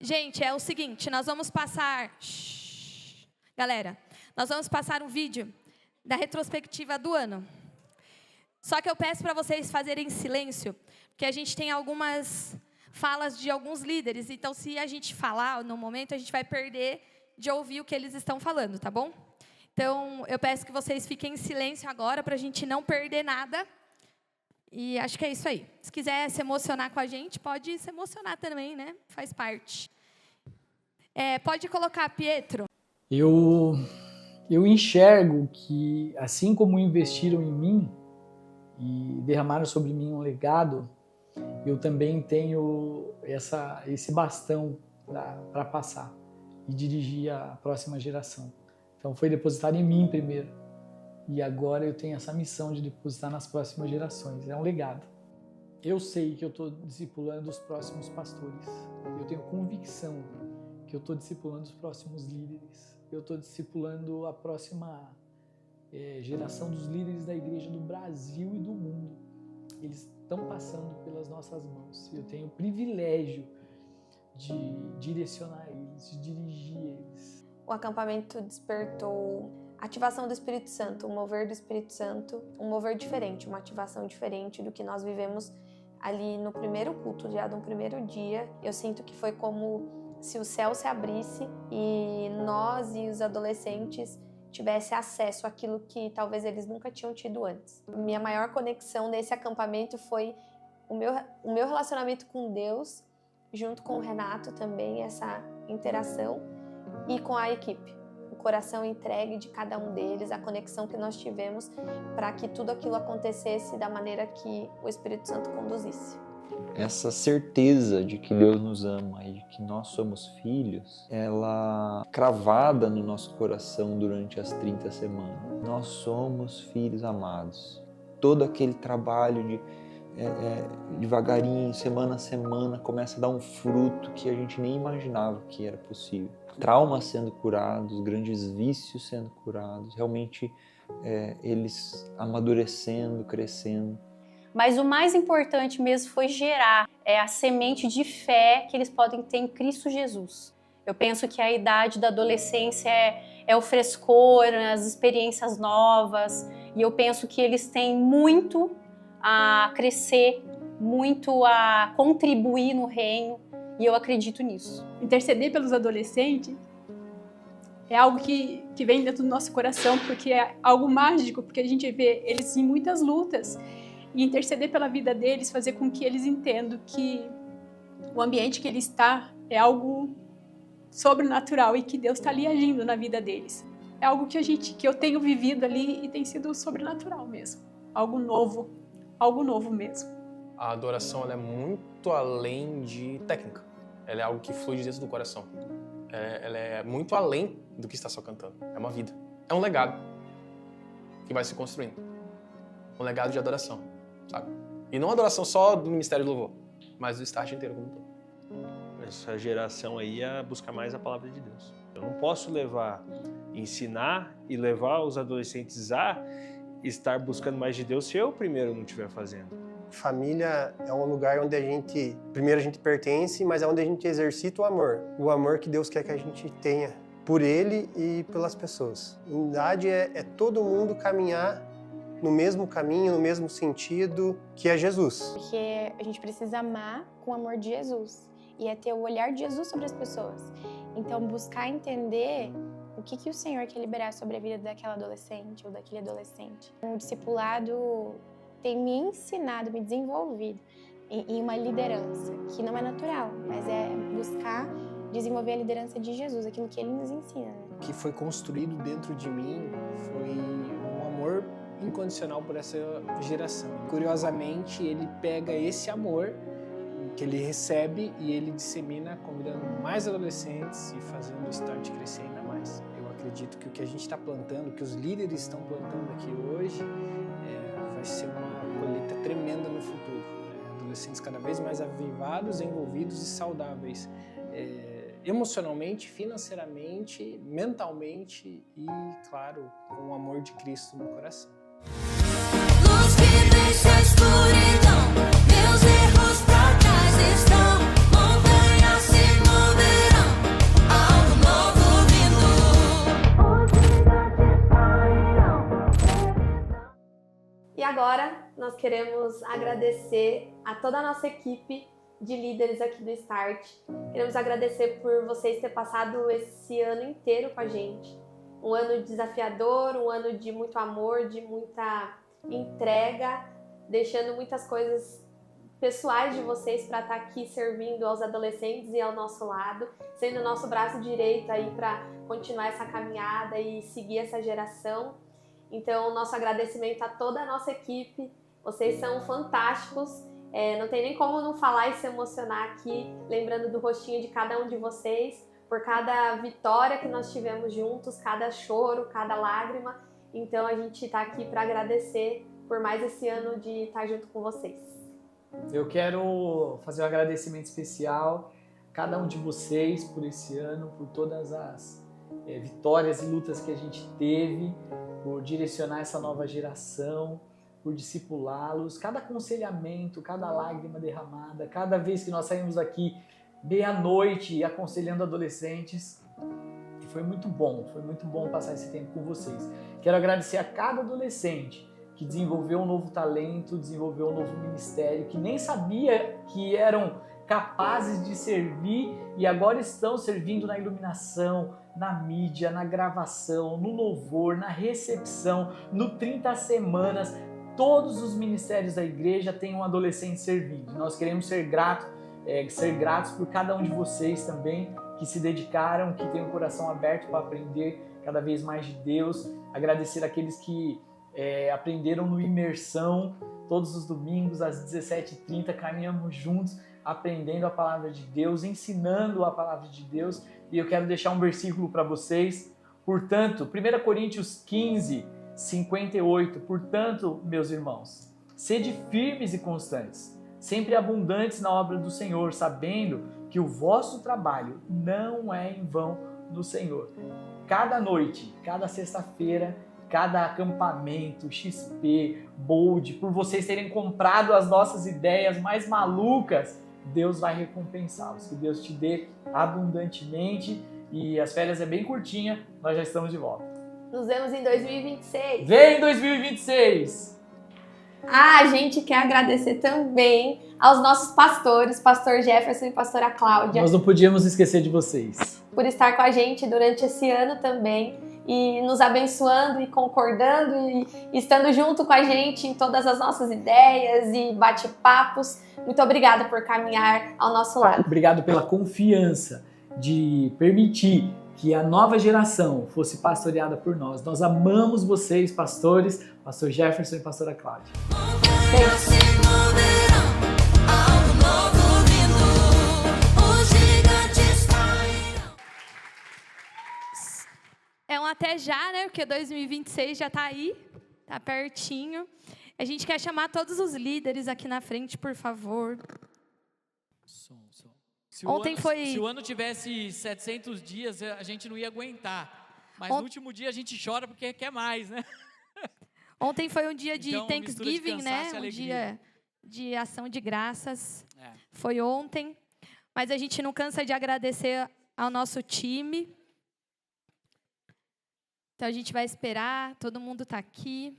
Gente, é o seguinte, nós vamos passar... Galera, nós vamos passar um vídeo da retrospectiva do ano. Só que eu peço para vocês fazerem silêncio, porque a gente tem algumas falas de alguns líderes. Então, se a gente falar no momento, a gente vai perder de ouvir o que eles estão falando, tá bom? Então, eu peço que vocês fiquem em silêncio agora, para a gente não perder nada. E acho que é isso aí. Se quiser se emocionar com a gente, pode se emocionar também, né? Faz parte. Pode colocar, Pietro. Eu enxergo que, assim como investiram em mim e derramaram sobre mim um legado, eu também tenho esse bastão para passar e dirigir a próxima geração. Então, foi depositado em mim primeiro. E agora eu tenho essa missão de depositar nas próximas gerações. É um legado. Eu sei que eu estou discipulando os próximos pastores. Eu tenho convicção que eu estou discipulando os próximos líderes. Eu estou discipulando a próxima geração dos líderes da igreja do Brasil e do mundo. Eles estão passando pelas nossas mãos. Eu tenho o privilégio de direcionar eles, de dirigir eles. O acampamento despertou a ativação do Espírito Santo, o mover do Espírito Santo, um mover diferente, uma ativação diferente do que nós vivemos ali no primeiro culto, já no primeiro dia. Eu sinto que foi como se o céu se abrisse e nós e os adolescentes tivessem acesso àquilo que talvez eles nunca tinham tido antes. Minha maior conexão nesse acampamento foi o meu relacionamento com Deus, junto com o Renato também, essa interação, e com a equipe. O coração entregue de cada um deles, a conexão que nós tivemos para que tudo aquilo acontecesse da maneira que o Espírito Santo conduzisse. Essa certeza de que Deus nos ama e de que nós somos filhos, ela cravada no nosso coração durante as 30 semanas. Nós somos filhos amados. Todo aquele trabalho de devagarinho, semana a semana, começa a dar um fruto que a gente nem imaginava que era possível. Traumas sendo curados, grandes vícios sendo curados, realmente eles amadurecendo, crescendo. Mas o mais importante mesmo foi gerar a semente de fé que eles podem ter em Cristo Jesus. Eu penso que a idade da adolescência é o frescor, as experiências novas, e eu penso que eles têm muito a crescer, muito a contribuir no reino, e eu acredito nisso. Interceder pelos adolescentes é algo que vem dentro do nosso coração, porque é algo mágico, porque a gente vê eles em muitas lutas, e interceder pela vida deles, fazer com que eles entendam que o ambiente que ele está é algo sobrenatural e que Deus está ali agindo na vida deles. É algo que eu tenho vivido ali e tem sido sobrenatural mesmo, algo novo mesmo. A adoração ela é muito além de técnica, ela é algo que flui de dentro do coração. Ela é muito além do que está só cantando, é uma vida, é um legado que vai se construindo, um legado de adoração. Sabe? E não a adoração só do Ministério do Louvor, mas do Start inteiro como um todo. Essa geração aí é buscar mais a palavra de Deus. Eu não posso ensinar e levar os adolescentes a estar buscando mais de Deus se eu primeiro não estiver fazendo. Família é um lugar onde primeiro a gente pertence, mas é onde a gente exercita o amor que Deus quer que a gente tenha por Ele e pelas pessoas. Unidade é todo mundo caminhar no mesmo caminho, no mesmo sentido que é Jesus. Porque a gente precisa amar com o amor de Jesus e ter o olhar de Jesus sobre as pessoas. Então, buscar entender o que o Senhor quer liberar sobre a vida daquela adolescente ou daquele adolescente. O discipulado tem me ensinado, me desenvolvido em uma liderança que não é natural, mas é buscar desenvolver a liderança de Jesus, aquilo que Ele nos ensina. Né? O que foi construído dentro de mim foi um amor incondicional por essa geração. Curiosamente, ele pega esse amor que ele recebe e ele dissemina, convidando mais adolescentes e fazendo o Start crescer ainda mais. Eu acredito que o que a gente está plantando, o que os líderes estão plantando aqui hoje, vai ser uma colheita tremenda no futuro. Adolescentes cada vez mais avivados, envolvidos e saudáveis. Emocionalmente, financeiramente, mentalmente e, claro, com o amor de Cristo no coração. Luz que deixa a escuridão, meus erros pra trás estão, montanhas se moverão. queremos agradecer a toda a nossa equipe de líderes aqui do Start. Queremos agradecer por vocês terem passado esse ano inteiro com a gente. Um ano desafiador, um ano de muito amor, de muita entrega, deixando muitas coisas pessoais de vocês para estar aqui servindo aos adolescentes e ao nosso lado, sendo o nosso braço direito aí para continuar essa caminhada e seguir essa geração. Então, nosso agradecimento a toda a nossa equipe. Vocês são fantásticos. Não tem nem como não falar e se emocionar aqui, lembrando do rostinho de cada um de vocês, por cada vitória que nós tivemos juntos, cada choro, cada lágrima. Então, a gente está aqui para agradecer por mais esse ano de estar junto com vocês. Eu quero fazer um agradecimento especial a cada um de vocês por esse ano, por todas as vitórias e lutas que a gente teve, por direcionar essa nova geração, por discipulá-los, cada aconselhamento, cada lágrima derramada, cada vez que nós saímos daqui meia-noite aconselhando adolescentes. E foi muito bom passar esse tempo com vocês. Quero agradecer a cada adolescente que desenvolveu um novo talento, desenvolveu um novo ministério, que nem sabia que eram capazes de servir e agora estão servindo na iluminação, na mídia, na gravação, no louvor, na recepção, no 30 Semanas. Todos os ministérios da igreja têm um adolescente servindo. Nós queremos ser gratos por cada um de vocês também, que se dedicaram, que têm o coração aberto para aprender cada vez mais de Deus. Agradecer aqueles que aprenderam no Imersão, todos os domingos às 17h30, caminhamos juntos, aprendendo a palavra de Deus, ensinando a palavra de Deus. E eu quero deixar um versículo para vocês. Portanto, 1 Coríntios 15, 58. Portanto, meus irmãos, sede firmes e constantes, sempre abundantes na obra do Senhor, sabendo que o vosso trabalho não é em vão no Senhor. Cada noite, cada sexta-feira, cada acampamento, XP, Bold, por vocês terem comprado as nossas ideias mais malucas, Deus vai recompensá-los. Que Deus te dê abundantemente. E as férias é bem curtinha, nós já estamos de volta. Nos vemos em 2026. Vem 2026! A gente quer agradecer também aos nossos pastores, pastor Jefferson e pastora Cláudia. Nós não podíamos esquecer de vocês. Por estar com a gente durante esse ano também e nos abençoando e concordando e estando junto com a gente em todas as nossas ideias e bate-papos. Muito obrigada por caminhar ao nosso lado. Obrigado pela confiança de permitir que a nova geração fosse pastoreada por nós. Nós amamos vocês, pastores, pastor Jefferson e pastora Cláudia. É um até já, né? Porque 2026 já está aí, tá pertinho. A gente quer chamar todos os líderes aqui na frente, por favor. Se o ano tivesse 700 dias, a gente não ia aguentar. Mas no último dia a gente chora porque quer mais, né? Ontem foi um dia de então, Thanksgiving, né? Um dia de ação de graças. Foi ontem. Mas a gente não cansa de agradecer ao nosso time. Então a gente vai esperar, todo mundo está aqui.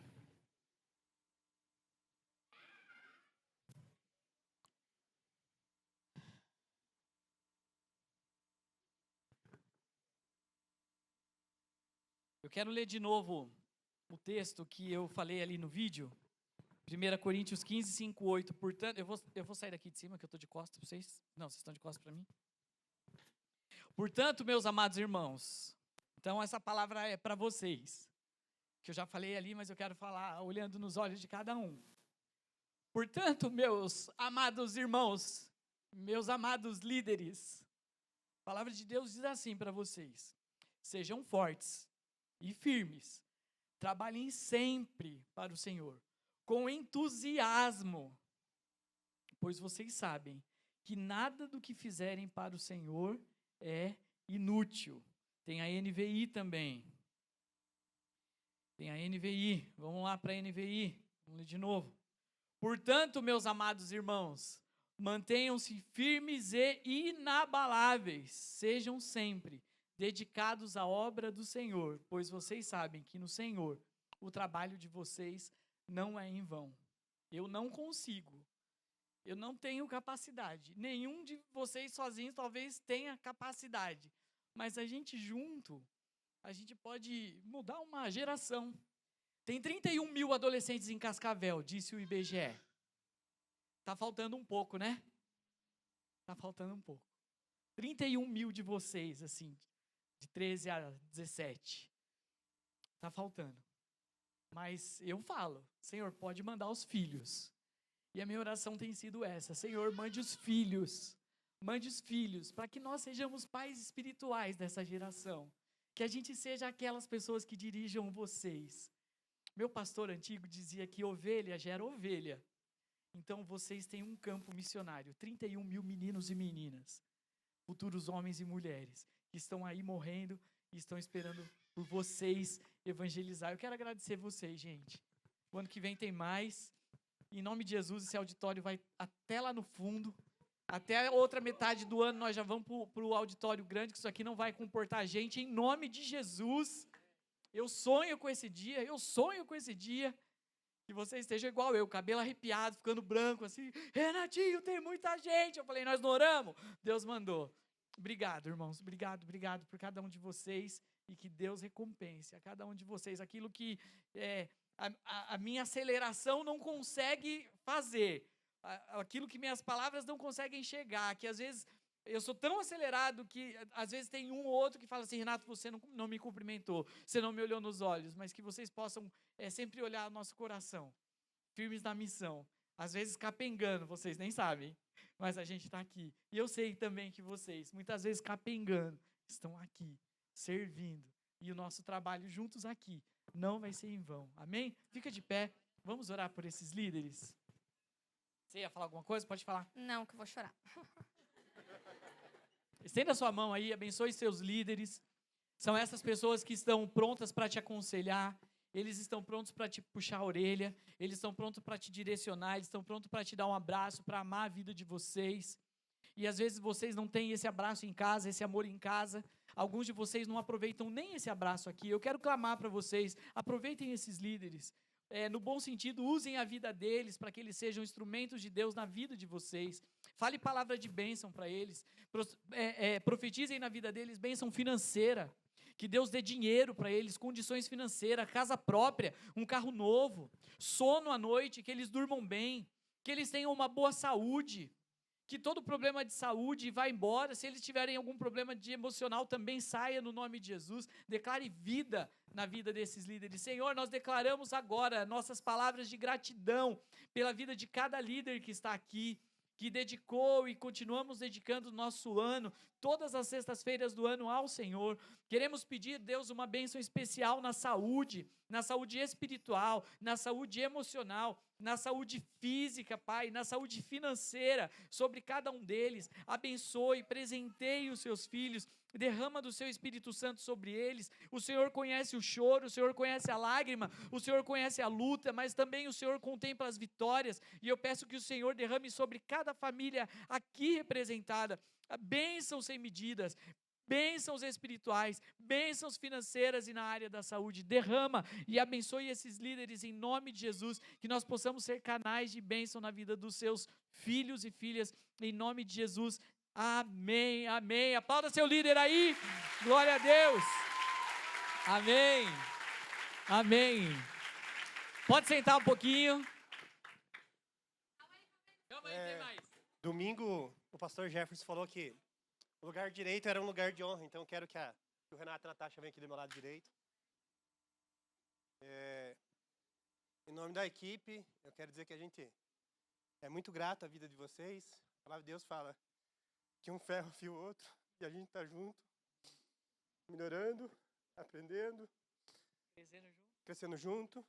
Eu quero ler de novo o texto que eu falei ali no vídeo. 1 Coríntios 15, 5, 8. Portanto, eu vou sair daqui de cima, que eu estou de costas para vocês. Não, vocês estão de costas para mim. Portanto, meus amados irmãos, então essa palavra é para vocês, que eu já falei ali, mas eu quero falar olhando nos olhos de cada um. Portanto, meus amados irmãos, meus amados líderes, a palavra de Deus diz assim para vocês: sejam fortes e firmes, trabalhem sempre para o Senhor, com entusiasmo, pois vocês sabem que nada do que fizerem para o Senhor é inútil. Tem a NVI também. Tem a NVI. Vamos lá para a NVI. Vamos ler de novo. Portanto, meus amados irmãos, mantenham-se firmes e inabaláveis. Sejam sempre dedicados à obra do Senhor, pois vocês sabem que no Senhor o trabalho de vocês não é em vão. Eu não consigo. Eu não tenho capacidade. Nenhum de vocês sozinhos talvez tenha capacidade. Mas a gente junto, a gente pode mudar uma geração. Tem 31 mil adolescentes em Cascavel, disse o IBGE. Tá faltando um pouco, né? Tá faltando um pouco. 31 mil de vocês, assim, de 13 a 17. Tá faltando. Mas eu falo, Senhor, pode mandar os filhos. E a minha oração tem sido essa: Senhor, mande os filhos. Mande os filhos, para que nós sejamos pais espirituais dessa geração. Que a gente seja aquelas pessoas que dirijam vocês. Meu pastor antigo dizia que ovelha gera ovelha. Então vocês têm um campo missionário, 31 mil meninos e meninas, futuros homens e mulheres, que estão aí morrendo e estão esperando por vocês evangelizar. Eu quero agradecer vocês, gente. O ano que vem tem mais. Em nome de Jesus, esse auditório vai até lá no fundo. Até a outra metade do ano nós já vamos para o auditório grande, que isso aqui não vai comportar gente. Em nome de Jesus, eu sonho com esse dia, que você esteja igual eu, cabelo arrepiado, ficando branco, assim. Renatinho, tem muita gente. Eu falei, nós não oramos? Deus mandou. Obrigado, irmãos. Obrigado por cada um de vocês. E que Deus recompense a cada um de vocês aquilo que a minha aceleração não consegue fazer. Aquilo que minhas palavras não conseguem chegar. Que às vezes eu sou tão acelerado que às vezes tem um ou outro que fala assim, Renato, você não me cumprimentou, você não me olhou nos olhos, mas que vocês possam sempre olhar o nosso coração, firmes na missão, às vezes capengando, vocês nem sabem, mas a gente está aqui. E eu sei também que vocês, muitas vezes capengando, estão aqui, servindo, e o nosso trabalho juntos aqui não vai ser em vão, amém? Fica de pé, vamos orar por esses líderes. Você ia falar alguma coisa? Pode falar. Não, que eu vou chorar. Estenda a sua mão aí, abençoe seus líderes. São essas pessoas que estão prontas para te aconselhar, eles estão prontos para te puxar a orelha, eles estão prontos para te direcionar, eles estão prontos para te dar um abraço, para amar a vida de vocês. E às vezes vocês não têm esse abraço em casa, esse amor em casa. Alguns de vocês não aproveitam nem esse abraço aqui. Eu quero clamar para vocês, aproveitem esses líderes. No bom sentido, usem a vida deles para que eles sejam instrumentos de Deus na vida de vocês. Fale palavra de bênção para eles. Profetizem na vida deles bênção financeira. Que Deus dê dinheiro para eles, condições financeiras, casa própria, um carro novo, sono à noite, que eles durmam bem, que eles tenham uma boa saúde. Que todo problema de saúde vá embora. Se eles tiverem algum problema de emocional, também saia no nome de Jesus. Declare vida na vida desses líderes. Senhor, nós declaramos agora nossas palavras de gratidão pela vida de cada líder que está aqui, que dedicou e continuamos dedicando o nosso ano, todas as sextas-feiras do ano ao Senhor. Queremos pedir, Deus, uma bênção especial na saúde espiritual, na saúde emocional, na saúde física, Pai, na saúde financeira, sobre cada um deles. Abençoe, presenteie os seus filhos, derrama do seu Espírito Santo sobre eles. O Senhor conhece o choro, o Senhor conhece a lágrima, o Senhor conhece a luta, mas também o Senhor contempla as vitórias. E eu peço que o Senhor derrame sobre cada família aqui representada bênçãos sem medidas, bênçãos espirituais, bênçãos financeiras e na área da saúde. Derrama e abençoe esses líderes em nome de Jesus, que nós possamos ser canais de bênção na vida dos seus filhos e filhas, em nome de Jesus. Amém, amém. Aplauda seu líder aí. Glória a Deus. Amém. Amém. Pode sentar um pouquinho. Calma aí, tem mais. Domingo, o pastor Jefferson falou que o lugar direito era um lugar de honra, então eu quero que o Renato e a Natasha venham aqui do meu lado direito. Em nome da equipe, eu quero dizer que a gente é muito grato à vida de vocês. A palavra de Deus fala que um ferro afia o outro e a gente está junto, melhorando, aprendendo, crescendo junto.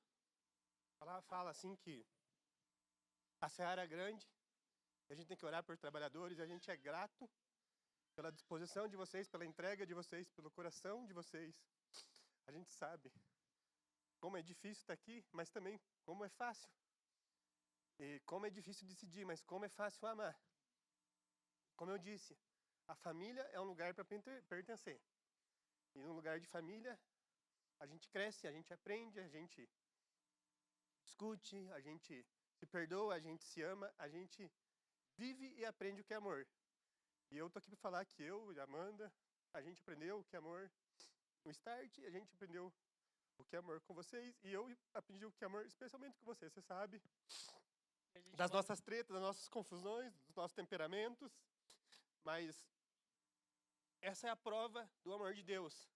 A palavra fala assim que a seara é grande, a gente tem que orar por trabalhadores, e a gente é grato pela disposição de vocês, pela entrega de vocês, pelo coração de vocês. A gente sabe como é difícil estar aqui, mas também como é fácil. E como é difícil decidir, mas como é fácil amar. Como eu disse, a família é um lugar para pertencer. E num lugar de família, a gente cresce, a gente aprende, a gente discute, a gente se perdoa, a gente se ama, a gente vive e aprende o que é amor. E eu tô aqui para falar que eu e a Amanda, a gente aprendeu o que é amor no Start, a gente aprendeu o que é amor com vocês, e eu aprendi o que é amor especialmente com você sabe? Das nossas tretas, das nossas confusões, dos nossos temperamentos, mas essa é a prova do amor de Deus.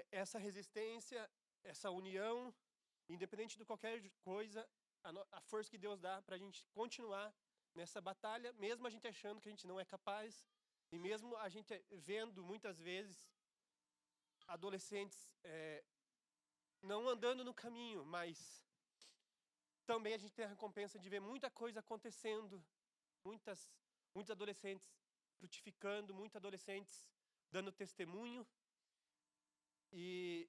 Essa resistência, essa união, independente de qualquer coisa, a força que Deus dá para a gente continuar nessa batalha, mesmo a gente achando que a gente não é capaz, e mesmo a gente vendo muitas vezes adolescentes não andando no caminho, mas também a gente tem a recompensa de ver muita coisa acontecendo, muitos adolescentes frutificando, muitos adolescentes dando testemunho, e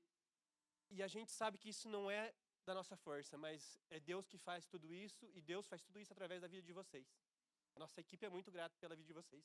a gente sabe que isso não é da nossa força, mas é Deus que faz tudo isso, e Deus faz tudo isso através da vida de vocês. A nossa equipe é muito grata pela vida de vocês.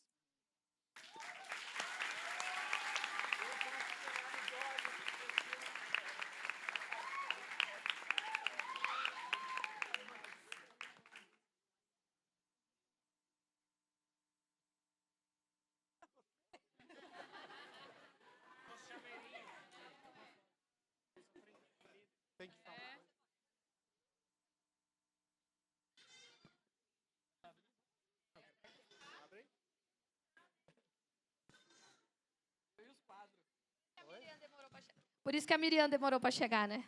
Tem que falar. Abre. Por isso que a Miriam demorou para chegar, né?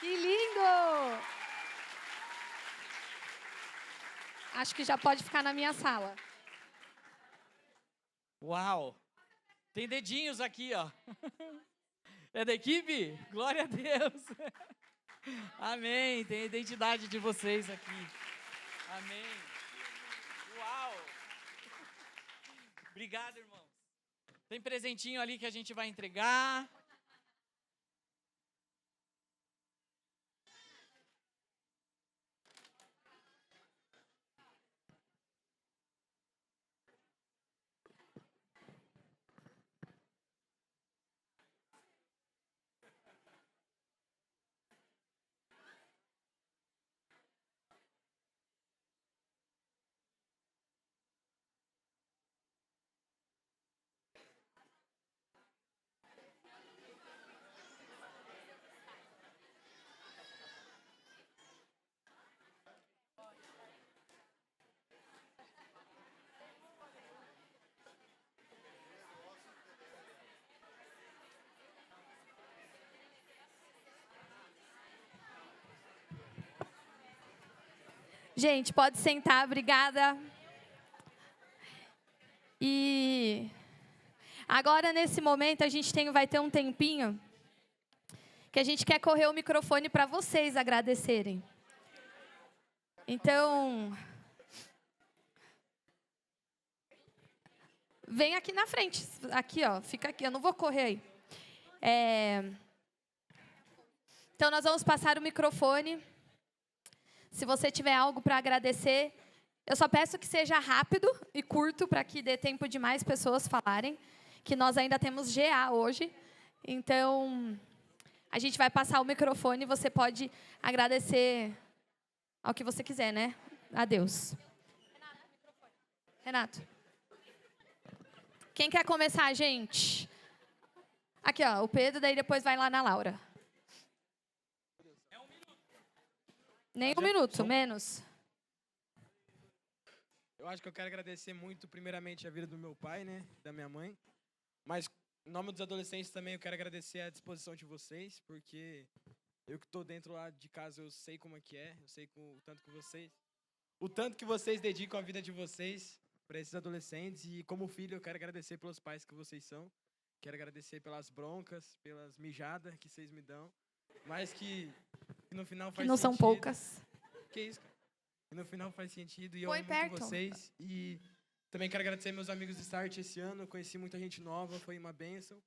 Que lindo! Acho que já pode ficar na minha sala. Uau! Tem dedinhos aqui, ó. É da equipe? Glória a Deus. Amém. Tem a identidade de vocês aqui. Amém. Uau! Obrigado, irmãos. Tem presentinho ali que a gente vai entregar. Gente, pode sentar, obrigada. E agora, nesse momento, a gente vai ter um tempinho que a gente quer correr o microfone para vocês agradecerem. Então, vem aqui na frente. Aqui, ó, fica aqui, eu não vou correr aí. Então, nós vamos passar o microfone. Se você tiver algo para agradecer, eu só peço que seja rápido e curto para que dê tempo de mais pessoas falarem, que nós ainda temos GA hoje. Então, a gente vai passar o microfone e você pode agradecer ao que você quiser, né? A Deus. Renato. Quem quer começar, gente? Aqui, ó, o Pedro, daí depois vai lá na Laura. Nem um minuto, menos. Eu acho que eu quero agradecer muito, primeiramente, a vida do meu pai, né, da minha mãe. Mas, em nome dos adolescentes também, eu quero agradecer a disposição de vocês, porque eu que estou dentro lá de casa, eu sei como é que é, eu sei o tanto que vocês dedicam a vida de vocês para esses adolescentes. E, como filho, eu quero agradecer pelos pais que vocês são. Quero agradecer pelas broncas, pelas mijadas que vocês me dão. Mas que no final faz sentido. Que não são poucas. Que isso, cara? Que no final faz sentido. E eu Põe amo perto. muito vocês. E também quero agradecer meus amigos do Start esse ano. Conheci muita gente nova, foi uma bênção.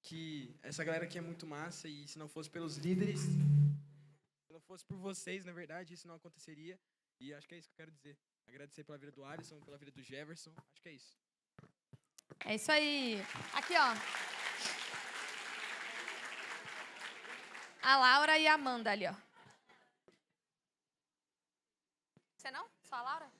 que essa galera aqui é muito massa e se não fosse pelos líderes, se não fosse por vocês, na verdade, isso não aconteceria. E acho que é isso que eu quero dizer. Agradecer pela vida do Alisson, pela vida do Jefferson. Acho que é isso. É isso aí. Aqui, ó. A Laura e a Amanda ali, ó. Você não? Só a Laura?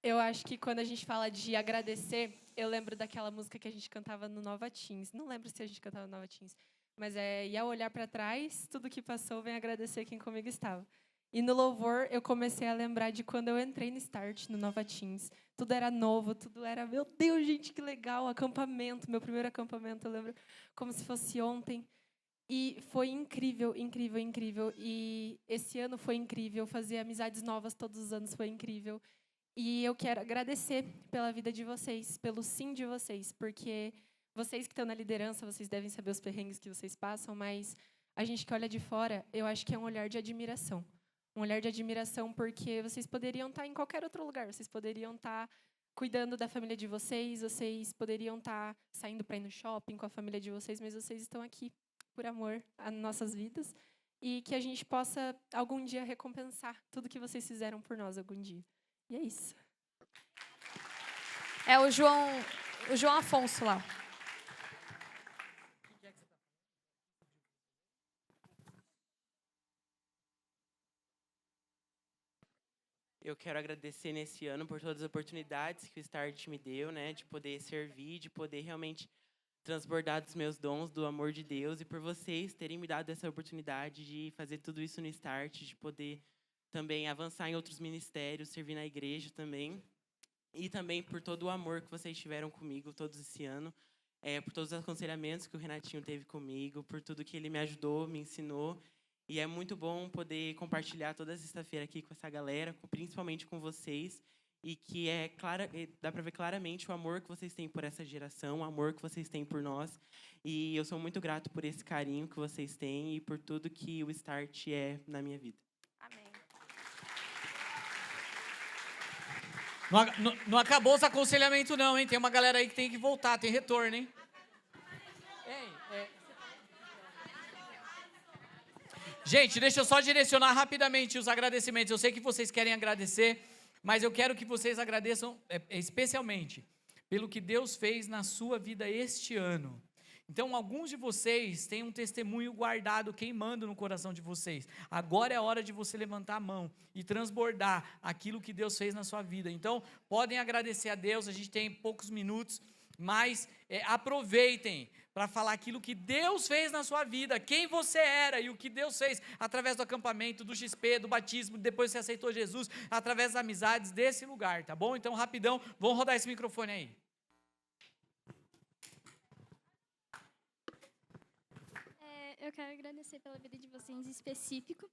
Eu acho que quando a gente fala de agradecer, eu lembro daquela música que a gente cantava no Nova Teens. Não lembro se a gente cantava no Nova Teens, mas e ao olhar para trás, tudo que passou, vem agradecer quem comigo estava. E no louvor, eu comecei a lembrar de quando eu entrei no Start, no Nova Teens. Tudo era novo, tudo era, meu Deus, gente, que legal, acampamento, meu primeiro acampamento, eu lembro como se fosse ontem. E foi incrível, incrível, incrível. E esse ano foi incrível, fazer amizades novas todos os anos foi incrível. E eu quero agradecer pela vida de vocês, pelo sim de vocês, porque vocês que estão na liderança, vocês devem saber os perrengues que vocês passam, mas a gente que olha de fora, eu acho que é um olhar de admiração. Um olhar de admiração porque vocês poderiam estar em qualquer outro lugar, vocês poderiam estar cuidando da família de vocês, vocês poderiam estar saindo para ir no shopping com a família de vocês, mas vocês estão aqui por amor às nossas vidas e que a gente possa algum dia recompensar tudo que vocês fizeram por nós algum dia. E é isso. É o João Afonso lá. Eu quero agradecer nesse ano por todas as oportunidades que o Start me deu, né, de poder servir, de poder realmente transbordar dos meus dons, do amor de Deus, e por vocês terem me dado essa oportunidade de fazer tudo isso no Start, de poder também avançar em outros ministérios, servir na igreja também, e também por todo o amor que vocês tiveram comigo todo esse ano, por todos os aconselhamentos que o Renatinho teve comigo, por tudo que ele me ajudou, me ensinou. E é muito bom poder compartilhar toda sexta-feira aqui com essa galera, principalmente com vocês, e que dá para ver claramente o amor que vocês têm por essa geração, o amor que vocês têm por nós. E eu sou muito grato por esse carinho que vocês têm e por tudo que o Start é na minha vida. Amém. Não acabou os aconselhamentos não, hein? Tem uma galera aí que tem que voltar, tem retorno, hein? Gente, deixa eu só direcionar rapidamente os agradecimentos. Eu sei que vocês querem agradecer, mas eu quero que vocês agradeçam especialmente pelo que Deus fez na sua vida este ano. Então, alguns de vocês têm um testemunho guardado, queimando no coração de vocês. Agora é a hora de você levantar a mão e transbordar aquilo que Deus fez na sua vida. Então, podem agradecer a Deus, a gente tem poucos minutos, mas aproveitem para falar aquilo que Deus fez na sua vida, quem você era e o que Deus fez através do acampamento, do XP, do batismo, depois você aceitou Jesus, através das amizades desse lugar, tá bom? Então, rapidão, vamos rodar esse microfone aí. Eu quero agradecer pela vida de vocês em específico,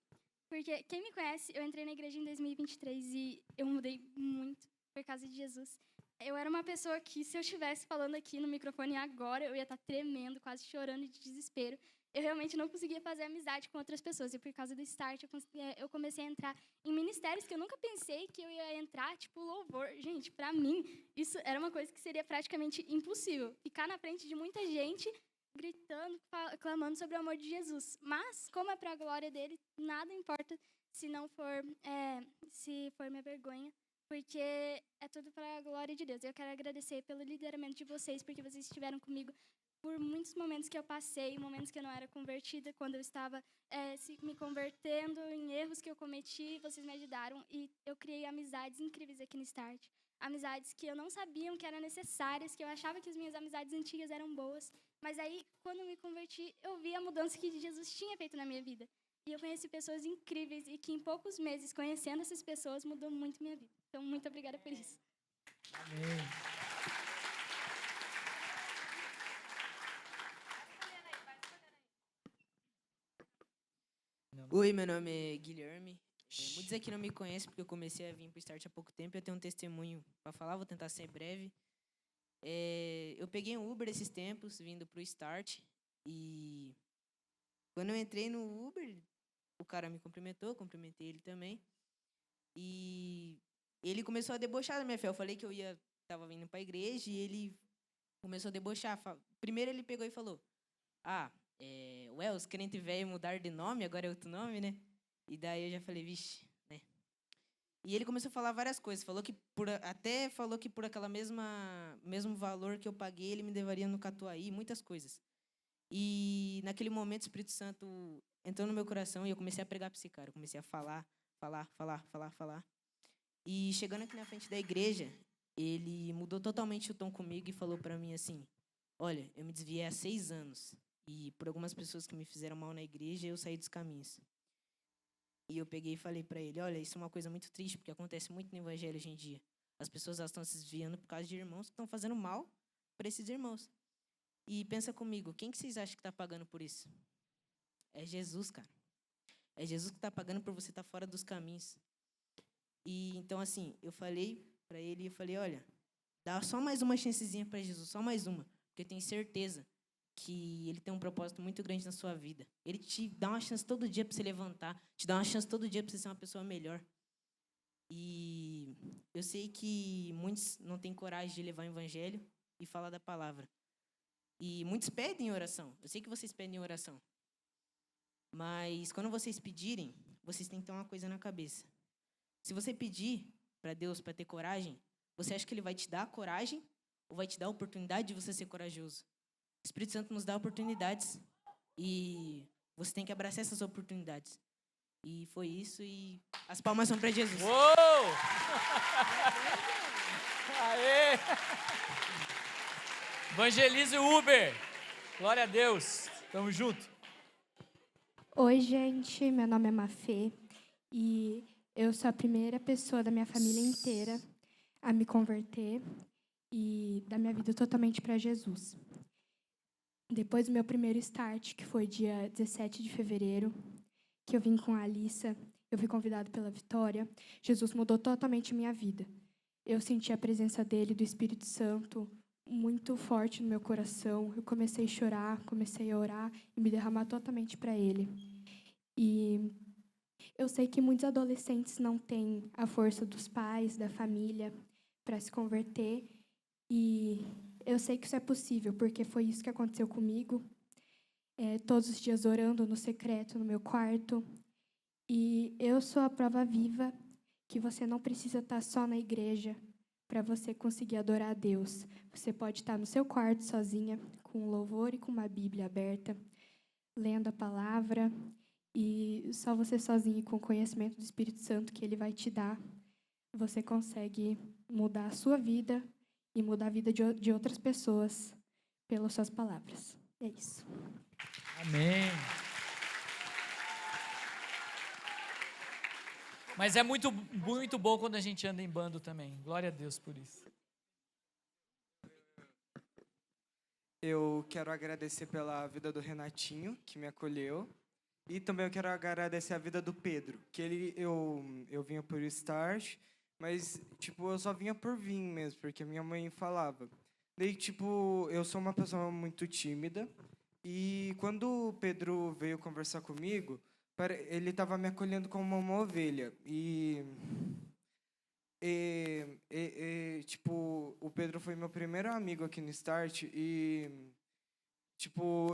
porque quem me conhece, eu entrei na igreja em 2023 e eu mudei muito por causa de Jesus. Eu era uma pessoa que, se eu estivesse falando aqui no microfone agora, eu ia estar tremendo, quase chorando de desespero. Eu realmente não conseguia fazer amizade com outras pessoas. E por causa do Start, eu comecei a entrar em ministérios que eu nunca pensei que eu ia entrar, tipo louvor. Gente, pra mim, isso era uma coisa que seria praticamente impossível. Ficar na frente de muita gente, gritando, clamando sobre o amor de Jesus. Mas, como é pra glória dele, nada importa se não for, se for minha vergonha. Porque é tudo para a glória de Deus. Eu quero agradecer pelo lideramento de vocês, porque vocês estiveram comigo por muitos momentos que eu passei, momentos que eu não era convertida, quando eu estava me convertendo em erros que eu cometi, vocês me ajudaram e eu criei amizades incríveis aqui no Start. Amizades que eu não sabia que eram necessárias, que eu achava que as minhas amizades antigas eram boas, mas aí, quando eu me converti, eu vi a mudança que Jesus tinha feito na minha vida. E eu conheci pessoas incríveis e que em poucos meses, conhecendo essas pessoas, mudou muito minha vida. Então, muito obrigada por isso. Amém. Oi, meu nome é Guilherme. Muitos aqui não me conhecem porque eu comecei a vir para o Start há pouco tempo. Eu tenho um testemunho para falar, vou tentar ser breve. Eu peguei um Uber esses tempos, vindo para o Start. E quando eu entrei no Uber, o cara me cumprimentou, cumprimentei ele também. E ele começou a debochar da minha fé. Eu falei que eu estava vindo para a igreja e ele começou a debochar. Primeiro ele pegou e falou, os crente velho mudar de nome, agora é outro nome, né? E daí eu já falei, vixe, né? E ele começou a falar várias coisas. Até falou que por aquela mesmo valor que eu paguei, ele me levaria no Catuaí, muitas coisas. E naquele momento o Espírito Santo entrou no meu coração e eu comecei a pregar para esse cara. Eu comecei a falar. E chegando aqui na frente da igreja, ele mudou totalmente o tom comigo e falou para mim assim, olha, eu me desviei há 6 anos e por algumas pessoas que me fizeram mal na igreja, eu saí dos caminhos. E eu peguei e falei para ele, olha, isso é uma coisa muito triste, porque acontece muito no evangelho hoje em dia. As pessoas estão se desviando por causa de irmãos que estão fazendo mal para esses irmãos. E pensa comigo, quem que vocês acham que está pagando por isso? É Jesus, cara. É Jesus que está pagando por você estar fora dos caminhos. E então, assim, eu falei para ele, olha, dá só mais uma chancezinha para Jesus, só mais uma. Porque eu tenho certeza que ele tem um propósito muito grande na sua vida. Ele te dá uma chance todo dia para você levantar, te dá uma chance todo dia para você ser uma pessoa melhor. E eu sei que muitos não têm coragem de levar o evangelho e falar da palavra. E muitos pedem oração. Eu sei que vocês pedem oração. Mas quando vocês pedirem, vocês têm que ter uma coisa na cabeça. Se você pedir para Deus para ter coragem, você acha que Ele vai te dar a coragem ou vai te dar a oportunidade de você ser corajoso? O Espírito Santo nos dá oportunidades e você tem que abraçar essas oportunidades. E foi isso e as palmas são para Jesus. Uou! Aê! Evangelize o Uber. Glória a Deus. Tamo junto. Oi, gente. Meu nome é Mafê e eu sou a primeira pessoa da minha família inteira a me converter e dar minha vida totalmente para Jesus. Depois do meu primeiro start, que foi dia 17 de fevereiro, que eu vim com a Alissa, eu fui convidada pela Vitória, Jesus mudou totalmente minha vida. Eu senti a presença dele, do Espírito Santo, muito forte no meu coração. Eu comecei a chorar, comecei a orar e me derramar totalmente para ele. E eu sei que muitos adolescentes não têm a força dos pais, da família, para se converter. E eu sei que isso é possível, porque foi isso que aconteceu comigo. Todos os dias orando no secreto, no meu quarto. E eu sou a prova viva que você não precisa estar só na igreja para você conseguir adorar a Deus. Você pode estar no seu quarto sozinha, com um louvor e com uma Bíblia aberta, lendo a palavra, e só você sozinho, com o conhecimento do Espírito Santo que Ele vai te dar, você consegue mudar a sua vida e mudar a vida de outras pessoas pelas suas palavras. É isso. Amém. Mas é muito, muito bom quando a gente anda em bando também. Glória a Deus por isso. Eu quero agradecer pela vida do Renatinho, que me acolheu. E também eu quero agradecer a vida do Pedro, que eu vinha por Start, mas, eu só vinha por vir mesmo, porque minha mãe falava. Daí, eu sou uma pessoa muito tímida, e quando o Pedro veio conversar comigo, ele estava me acolhendo como uma ovelha. O Pedro foi meu primeiro amigo aqui no Start e,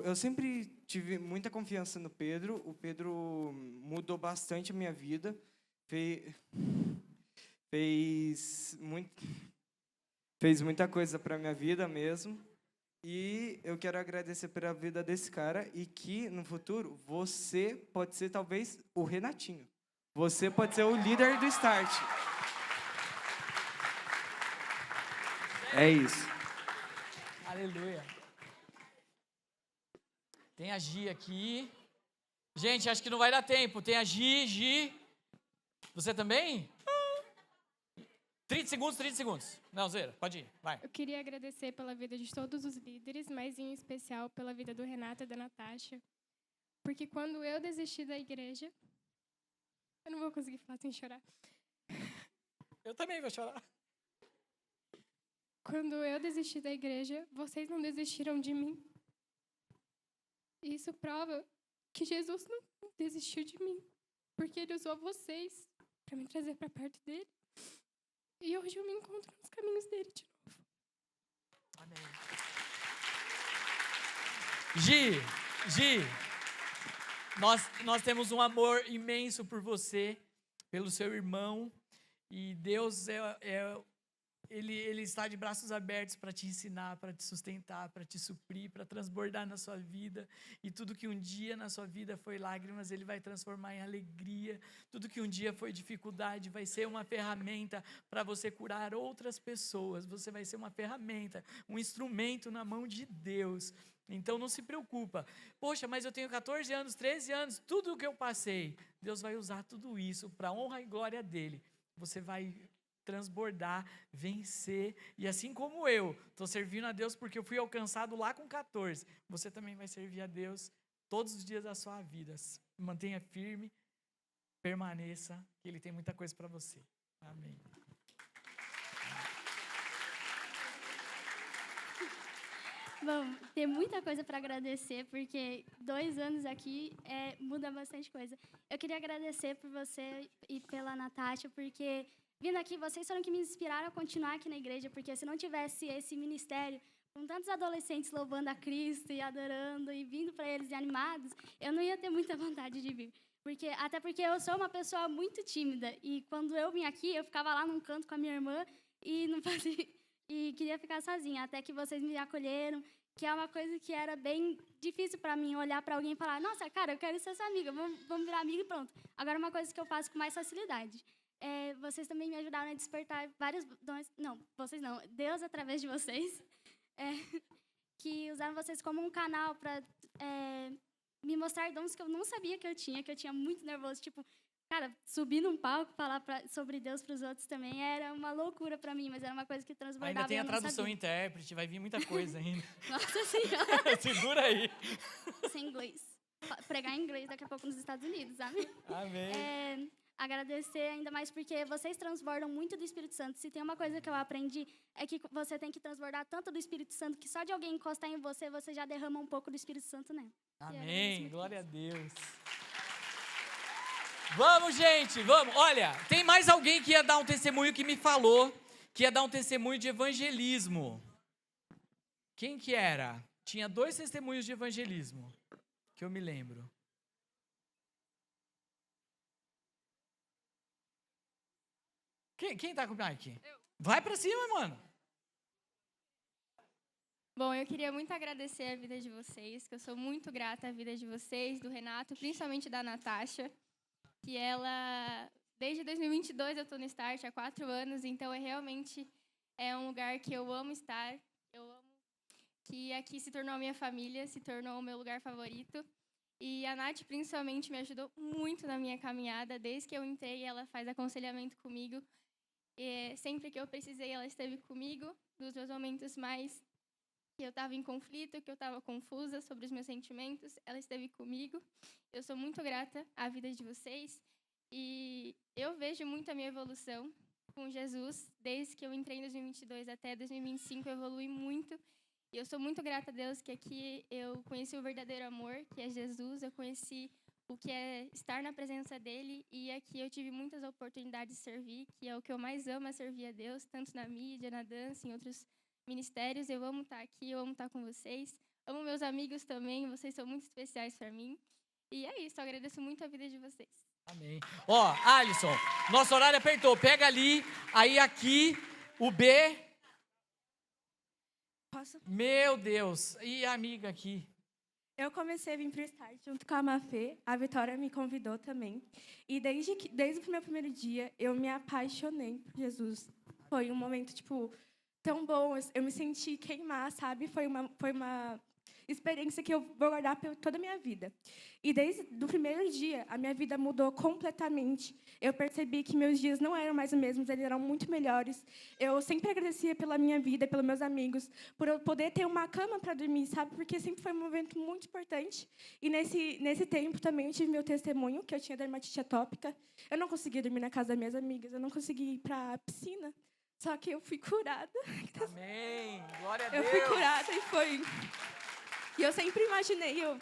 eu sempre tive muita confiança no Pedro. O Pedro mudou bastante a minha vida. Fez muita coisa para minha vida mesmo. E eu quero agradecer pela vida desse cara e que, no futuro, você pode ser, talvez, o Renatinho. Você pode ser o líder do Start. É isso. Aleluia. Tem a Gi aqui. Gente, acho que não vai dar tempo. Tem a Gi. Você também? 30 segundos. Não, Zera, pode ir, vai. Eu queria agradecer pela vida de todos os líderes, mas em especial pela vida do Renato e da Natasha. Porque quando eu desisti da igreja... Eu não vou conseguir falar sem chorar. Eu também vou chorar. Quando eu desisti da igreja, vocês não desistiram de mim. E isso prova que Jesus não desistiu de mim. Porque Ele usou vocês para me trazer para perto dEle. E hoje eu me encontro nos caminhos dEle de novo. Amém. Gi, nós temos um amor imenso por você, pelo seu irmão, e Deus Ele está de braços abertos para te ensinar, para te sustentar, para te suprir, para transbordar na sua vida. E tudo que um dia na sua vida foi lágrimas, Ele vai transformar em alegria. Tudo que um dia foi dificuldade vai ser uma ferramenta para você curar outras pessoas. Você vai ser uma ferramenta, um instrumento na mão de Deus. Então não se preocupa. Poxa, mas eu tenho 14 anos, 13 anos, tudo o que eu passei. Deus vai usar tudo isso para a honra e glória dEle. Você vai transbordar, vencer, e assim como eu estou servindo a Deus porque eu fui alcançado lá com 14, você também vai servir a Deus todos os dias da sua vida. Mantenha firme, permaneça, que Ele tem muita coisa para você. Amém. Bom, tem muita coisa para agradecer, porque 2 anos aqui muda bastante coisa. Eu queria agradecer por você e pela Natasha, porque vindo aqui, vocês foram que me inspiraram a continuar aqui na igreja, porque se não tivesse esse ministério, com tantos adolescentes louvando a Cristo e adorando e vindo para eles e animados, eu não ia ter muita vontade de vir. Até porque eu sou uma pessoa muito tímida, e quando eu vim aqui, eu ficava lá num canto com a minha irmã e não fazia... E queria ficar sozinha, até que vocês me acolheram, que é uma coisa que era bem difícil para mim, olhar para alguém e falar, nossa, cara, eu quero ser sua amiga, vamos virar amiga e pronto. Agora, uma coisa que eu faço com mais facilidade. Vocês também me ajudaram a despertar vários dons, não, vocês não, Deus através de vocês, que usaram vocês como um canal para me mostrar dons que eu não sabia que eu tinha muito nervoso, tipo, cara, subir num palco, falar sobre Deus para os outros também era uma loucura para mim, mas era uma coisa que transbordava. Ainda tem a tradução e intérprete, vai vir muita coisa ainda. Nossa Senhora! Segura aí. Sem inglês. Pregar em inglês daqui a pouco nos Estados Unidos, sabe? Amém. Agradecer ainda mais porque vocês transbordam muito do Espírito Santo. Se tem uma coisa que eu aprendi, é que você tem que transbordar tanto do Espírito Santo que só de alguém encostar em você, você já derrama um pouco do Espírito Santo, né? Amém. Glória a Deus. Vamos, gente, vamos. Olha, tem mais alguém que ia dar um testemunho que me falou que ia dar um testemunho de evangelismo. Quem que era? Tinha 2 testemunhos de evangelismo, que eu me lembro. Quem tá com o Mike? Vai pra cima, mano. Bom, eu queria muito agradecer a vida de vocês, que eu sou muito grata à vida de vocês, do Renato, principalmente da Natasha, que ela, desde 2022 eu estou no Start, há 4 anos, então realmente é um lugar que eu amo estar, eu amo que aqui se tornou a minha família, se tornou o meu lugar favorito. E a Nath, principalmente, me ajudou muito na minha caminhada. Desde que eu entrei, ela faz aconselhamento comigo. E sempre que eu precisei, ela esteve comigo, nos meus momentos mais que eu estava em conflito, que eu estava confusa sobre os meus sentimentos, ela esteve comigo. Eu sou muito grata à vida de vocês e eu vejo muito a minha evolução com Jesus. Desde que eu entrei em 2022 até 2025, eu evolui muito. E eu sou muito grata a Deus que aqui eu conheci o verdadeiro amor, que é Jesus. Eu conheci o que é estar na presença dele e aqui eu tive muitas oportunidades de servir, que é o que eu mais amo, é servir a Deus, tanto na mídia, na dança, em outros ministérios. Eu amo estar aqui, eu amo estar com vocês. Amo meus amigos também, vocês são muito especiais para mim. E é isso, eu agradeço muito a vida de vocês. Amém. Ó, Alisson, nosso horário apertou. Pega ali, aí aqui, o B. Posso? Meu Deus. E a amiga aqui? Eu comecei a vir para o Start junto com a Mafê. A Vitória me convidou também. E desde o meu primeiro dia, eu me apaixonei por Jesus. Foi um momento, tão bom. Eu me senti queimar, sabe? Foi uma experiência que eu vou guardar por toda a minha vida. E desde o primeiro dia, a minha vida mudou completamente. Eu percebi que meus dias não eram mais os mesmos, eles eram muito melhores. Eu sempre agradecia pela minha vida, pelos meus amigos, por eu poder ter uma cama para dormir, sabe? Porque sempre foi um momento muito importante. E nesse tempo também eu tive meu testemunho, que eu tinha dermatite atópica. Eu não conseguia dormir na casa das minhas amigas, eu não conseguia ir para a piscina. Só que eu fui curada. Amém! Glória a Deus! Eu fui curada e foi... E eu sempre imaginei eu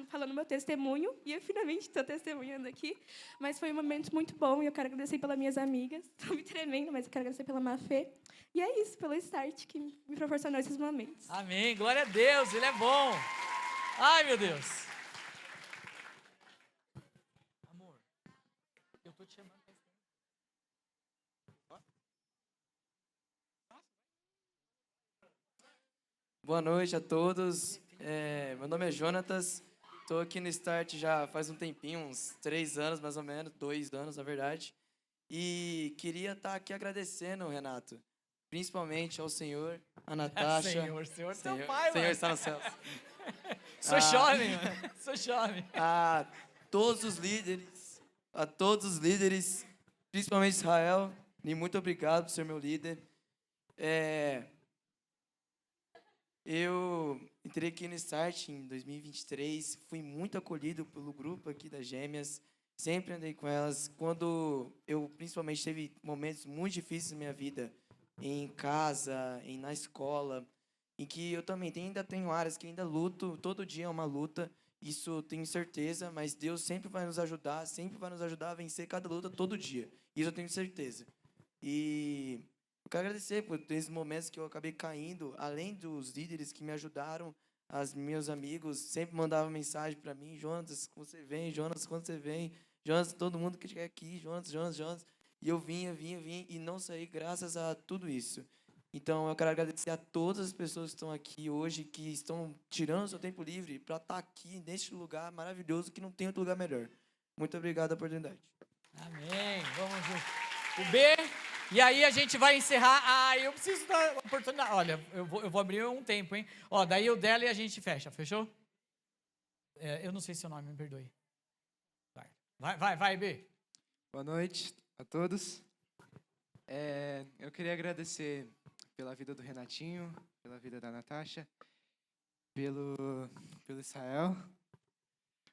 falando meu testemunho, e eu finalmente estou testemunhando aqui. Mas foi um momento muito bom, e eu quero agradecer pelas minhas amigas. Estou me tremendo, mas eu quero agradecer pela Mafê. E é isso, pelo Start, que me proporcionou esses momentos. Amém, glória a Deus, Ele é bom. Ai, meu Deus. Amor, eu tô te chamando. Boa noite a todos. Meu nome é Jonatas. Estou aqui no Start já faz um tempinho, uns 3 anos mais ou menos, 2 anos na verdade. E queria estar aqui agradecendo, Renato, principalmente ao Senhor, a Natasha. Senhor é teu pai, Senhor mano. está no céu. Sou jovem, mano. Sou jovem. A todos os líderes, principalmente Israel, e muito obrigado por ser meu líder. Eu entrei aqui no Start em 2023, fui muito acolhido pelo grupo aqui das Gêmeas, sempre andei com elas. Quando eu, principalmente, teve momentos muito difíceis na minha vida, em casa, na escola, em que eu também ainda tenho áreas que ainda luto, todo dia é uma luta, isso eu tenho certeza, mas Deus sempre vai nos ajudar a vencer cada luta todo dia, isso eu tenho certeza. E eu quero agradecer por esses momentos que eu acabei caindo, além dos líderes que me ajudaram, meus amigos sempre mandavam mensagem para mim, Jonas, quando você vem, Jonas, quando você vem, Jonas, todo mundo que estiver aqui, Jonas, e eu vinha, e não saí graças a tudo isso. Então, eu quero agradecer a todas as pessoas que estão aqui hoje, que estão tirando o seu tempo livre para estar aqui neste lugar maravilhoso, que não tem outro lugar melhor. Muito obrigado pela oportunidade. Amém. Vamos ver. O B. E aí a gente vai encerrar. Eu preciso dar oportunidade. Olha, eu vou abrir um tempo, hein? Ó, daí o dela e a gente fecha. Fechou? Eu não sei seu nome, me perdoe. Vai, B. Boa noite a todos. Eu queria agradecer pela vida do Renatinho, pela vida da Natasha, pelo Israel,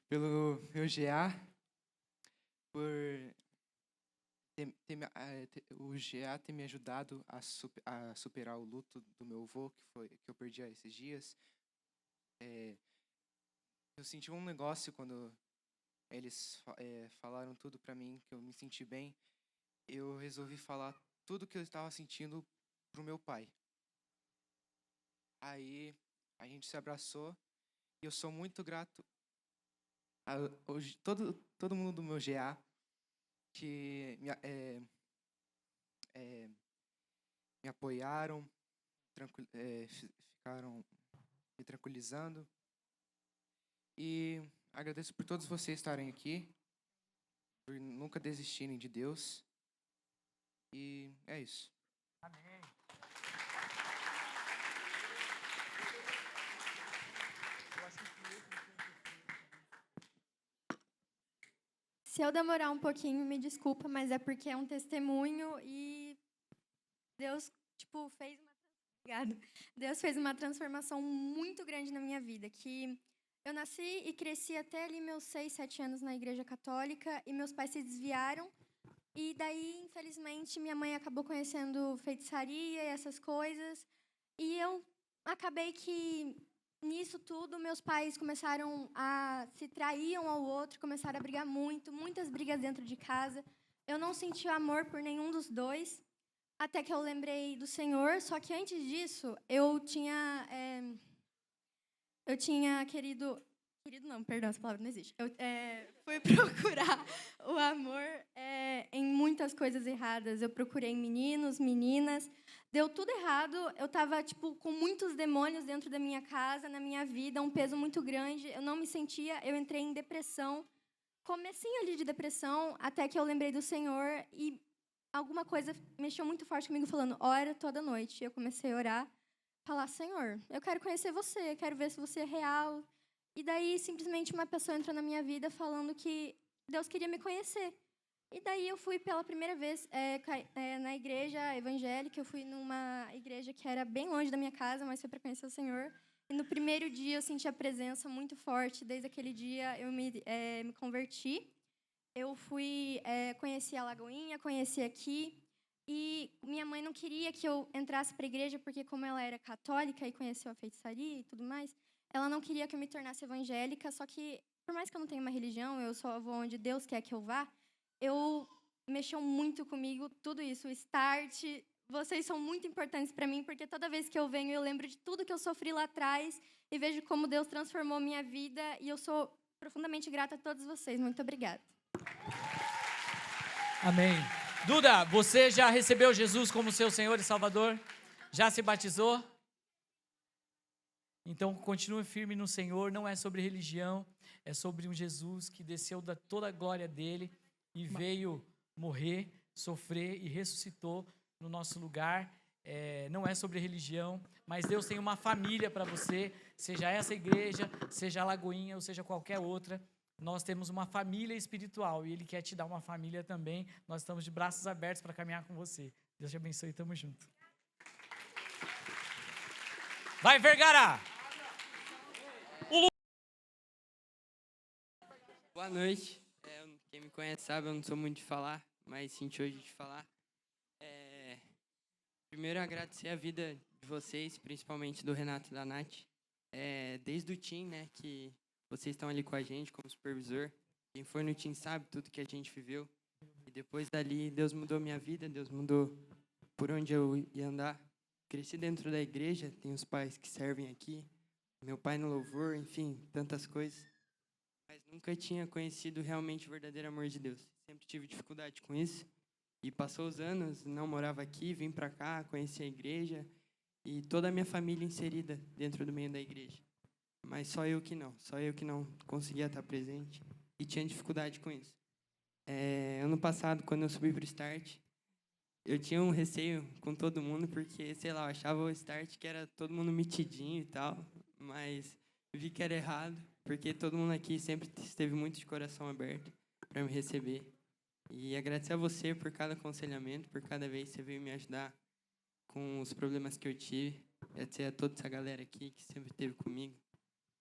pelo meu GA, por o GA ter me ajudado a superar o luto do meu avô, que eu perdi há esses dias. Eu senti um negócio quando eles falaram tudo pra mim, que eu me senti bem. Eu resolvi falar tudo que eu estava sentindo pro meu pai. Aí a gente se abraçou e eu sou muito grato a todo mundo do meu GA que me apoiaram, ficaram me tranquilizando. E agradeço por todos vocês estarem aqui, por nunca desistirem de Deus. E é isso. Amém. Se eu demorar um pouquinho, me desculpa, mas é porque é um testemunho e Deus, fez Deus fez uma transformação muito grande na minha vida, que eu nasci e cresci até ali meus 6, 7 anos na Igreja Católica e meus pais se desviaram. E daí, infelizmente, minha mãe acabou conhecendo feitiçaria e essas coisas. E eu acabei que, nisso tudo, meus pais começaram a se trair um ao outro, começaram a brigar muito, muitas brigas dentro de casa. Eu não senti amor por nenhum dos dois, até que eu lembrei do Senhor. Só que antes disso, eu tinha querido... Querido não, perdão, essa palavra não existe. Eu fui procurar o amor em muitas coisas erradas. Eu procurei meninos, meninas. Deu tudo errado. Eu estava, com muitos demônios dentro da minha casa, na minha vida, um peso muito grande. Eu não me sentia, eu entrei em depressão. Comecinho ali de depressão, até que eu lembrei do Senhor e alguma coisa mexeu muito forte comigo, falando, ora toda noite. Eu comecei a orar, falar, Senhor, eu quero conhecer você, eu quero ver se você é real. E daí, simplesmente, uma pessoa entrou na minha vida falando que Deus queria me conhecer. E daí, eu fui pela primeira vez na igreja evangélica. Eu fui numa igreja que era bem longe da minha casa, mas foi para conhecer o Senhor. E no primeiro dia, eu senti a presença muito forte. Desde aquele dia, eu me converti. Eu fui conheci a Lagoinha, conheci aqui. E minha mãe não queria que eu entrasse para a igreja, porque como ela era católica e conheceu a feitiçaria e tudo mais... Ela não queria que eu me tornasse evangélica, só que, por mais que eu não tenha uma religião, eu só vou onde Deus quer que eu vá, mexeu muito comigo tudo isso, o Start, vocês são muito importantes para mim, porque toda vez que eu venho, eu lembro de tudo que eu sofri lá atrás e vejo como Deus transformou minha vida. E eu sou profundamente grata a todos vocês. Muito obrigada. Amém. Duda, você já recebeu Jesus como seu Senhor e Salvador? Já se batizou? Então, continue firme no Senhor. Não é sobre religião, é sobre um Jesus que desceu da toda a glória dele e veio morrer, sofrer e ressuscitou no nosso lugar. Não é sobre religião, mas Deus tem uma família para você, seja essa igreja, seja a Lagoinha ou seja qualquer outra. Nós temos uma família espiritual e Ele quer te dar uma família também. Nós estamos de braços abertos para caminhar com você. Deus te abençoe, tamo junto. Vai, Vergara! Boa noite. Quem me conhece sabe, eu não sou muito de falar, mas senti hoje de falar. Primeiro, agradecer a vida de vocês, principalmente do Renato e da Nath. Desde o Team, né, que vocês estão ali com a gente como supervisor. Quem foi no Team sabe tudo que a gente viveu. E depois dali, Deus mudou minha vida, Deus mudou por onde eu ia andar. Cresci dentro da igreja, tenho os pais que servem aqui, meu pai no louvor, enfim, tantas coisas. Mas nunca tinha conhecido realmente o verdadeiro amor de Deus. Sempre tive dificuldade com isso. E passou os anos, não morava aqui, vim para cá, conheci a igreja e toda a minha família inserida dentro do meio da igreja. Mas só eu que não conseguia estar presente e tinha dificuldade com isso. Ano passado, quando eu subi para o Start, eu tinha um receio com todo mundo, porque, sei lá, eu achava o Start que era todo mundo metidinho e tal, mas vi que era errado, porque todo mundo aqui sempre esteve muito de coração aberto para me receber. E agradecer a você por cada aconselhamento, por cada vez que você veio me ajudar com os problemas que eu tive. Agradecer a toda essa galera aqui que sempre esteve comigo.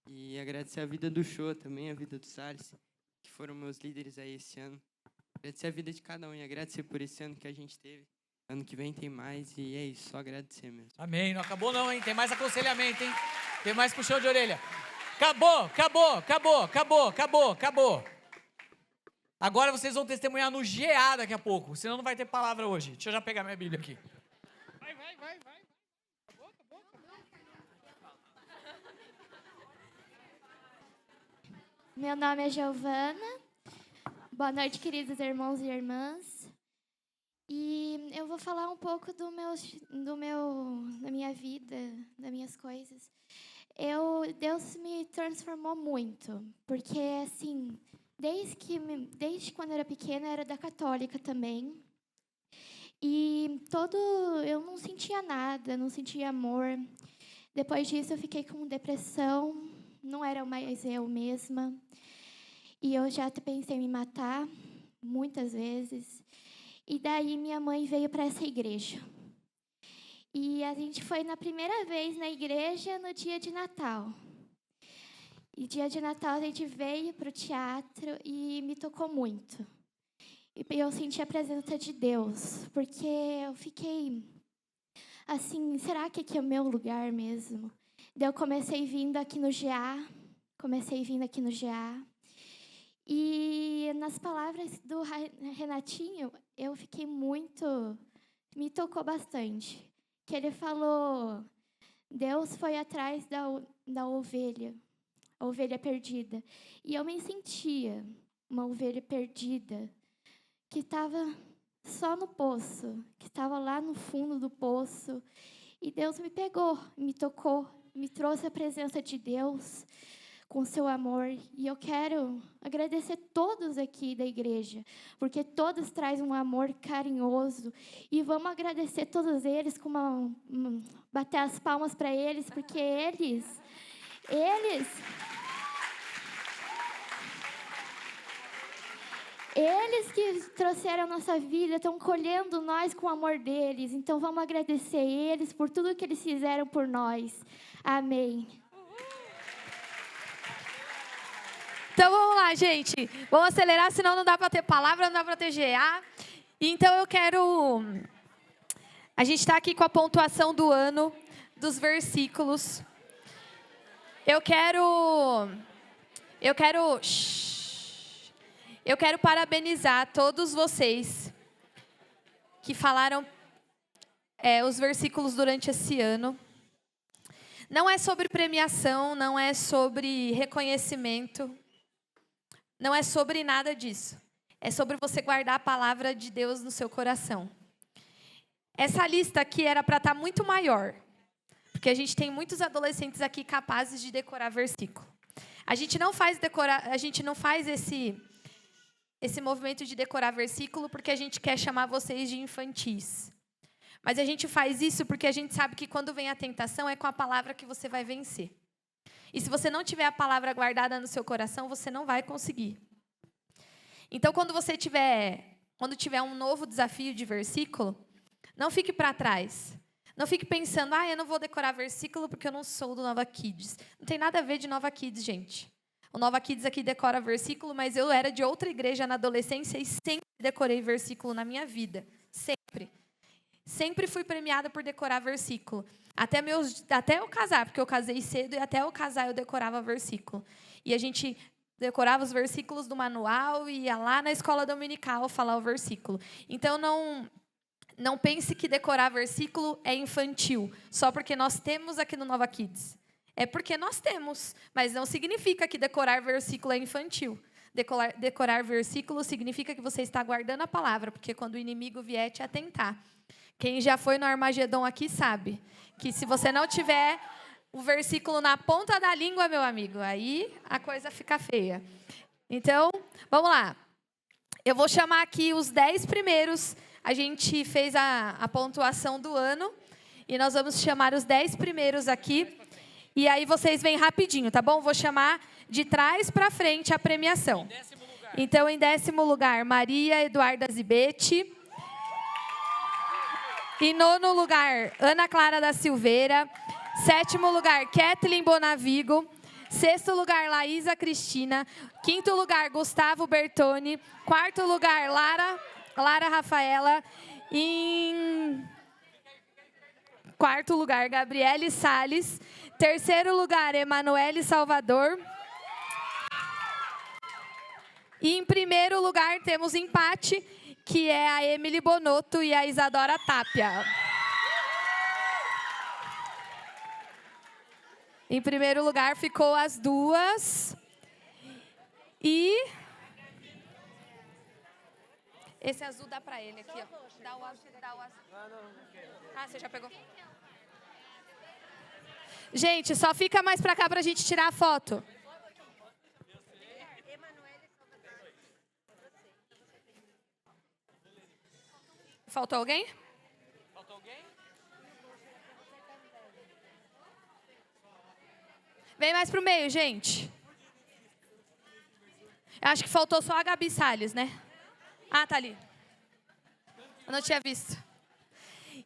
E agradecer a vida do Show também, a vida do Salles, que foram meus líderes aí esse ano. Agradecer a vida de cada um e agradecer por esse ano que a gente teve. Ano que vem tem mais e é isso, só agradecer mesmo. Amém. Não acabou não, hein? Tem mais aconselhamento, hein? Tem mais puxão de orelha. Acabou. Agora vocês vão testemunhar no GA daqui a pouco, senão não vai ter palavra hoje. Deixa eu já pegar minha Bíblia aqui. Vai. Acabou. Meu nome é Giovana. Boa noite, queridos irmãos e irmãs. E eu vou falar um pouco da minha vida, das minhas coisas. Deus me transformou muito, porque assim, desde quando eu era pequena, eu era da católica também. E eu não sentia nada, não sentia amor. Depois disso, eu fiquei com depressão, não era mais eu mesma. E eu já pensei em me matar muitas vezes. E daí minha mãe veio para essa igreja. E a gente foi na primeira vez na igreja no dia de Natal. E dia de Natal a gente veio para o teatro e me tocou muito. E eu senti a presença de Deus, porque eu fiquei assim, será que aqui é o meu lugar mesmo? Daí eu comecei vindo aqui no GA, e nas palavras do Renatinho, eu fiquei me tocou bastante. Que ele falou, Deus foi atrás da ovelha, a ovelha perdida. E eu me sentia uma ovelha perdida, que estava só no poço, que estava lá no fundo do poço. E Deus me pegou, me tocou, me trouxe a presença de Deus com seu amor. E eu quero agradecer todos aqui da igreja, porque todos trazem um amor carinhoso. E vamos agradecer todos eles, bater as palmas para eles, porque eles que trouxeram a nossa vida, estão colhendo nós com o amor deles. Então vamos agradecer eles por tudo que eles fizeram por nós. Amém. Então vamos lá, gente. Vamos acelerar, senão não dá para ter palavra, não dá para ter GA. Então eu quero... A gente está aqui com a pontuação do ano, dos versículos. Eu quero parabenizar todos vocês que falaram os versículos durante esse ano. Não é sobre premiação, não é sobre reconhecimento, não é sobre nada disso. É sobre você guardar a palavra de Deus no seu coração. Essa lista aqui era para estar muito maior, porque a gente tem muitos adolescentes aqui capazes de decorar versículo. A gente não faz esse movimento de decorar versículo porque a gente quer chamar vocês de infantis. Mas a gente faz isso porque a gente sabe que quando vem a tentação é com a palavra que você vai vencer. E se você não tiver a palavra guardada no seu coração, você não vai conseguir. Então, quando tiver um novo desafio de versículo, não fique para trás. Não fique pensando, eu não vou decorar versículo porque eu não sou do Nova Kids. Não tem nada a ver de Nova Kids, gente. O Nova Kids aqui decora versículo, mas eu era de outra igreja na adolescência e sempre decorei versículo na minha vida. Sempre. Sempre fui premiada por decorar versículo. Até eu casar, porque eu casei cedo e até eu casar eu decorava versículo. E a gente decorava os versículos do manual e ia lá na escola dominical falar o versículo. Então, não pense que decorar versículo é infantil, só porque nós temos aqui no Nova Kids. É porque nós temos, mas não significa que decorar versículo é infantil. Decorar versículo significa que você está guardando a palavra, porque quando o inimigo vier te atentar. Quem já foi no Armagedon aqui sabe que se você não tiver o versículo na ponta da língua, meu amigo, aí a coisa fica feia. Então, vamos lá. Eu vou chamar aqui os 10 primeiros. A gente fez a pontuação do ano e nós vamos chamar os 10 primeiros aqui. E aí vocês vêm rapidinho, tá bom? Vou chamar de trás para frente a premiação. Então, em 10º lugar, Maria Eduarda Zibete. Em 9º lugar, Ana Clara da Silveira. 7º lugar, Kathleen Bonavigo. 6º lugar, Laísa Cristina. 5º lugar, Gustavo Bertoni. 4º lugar, Lara Rafaela. Em 4º lugar, Gabriele Salles. 3º lugar, Emanuele Salvador. E em 1º lugar, temos empate, que é a Emily Bonotto e a Isadora Tapia. Em 1º lugar ficou as duas. E esse azul dá para ele aqui, ó. Dá o azul. Ah, você já pegou? Gente, só fica mais para cá para a gente tirar a foto. Faltou alguém? Vem mais pro meio, gente. Eu acho que faltou só a Gabi Salles, né? Ah, tá ali. Eu não tinha visto.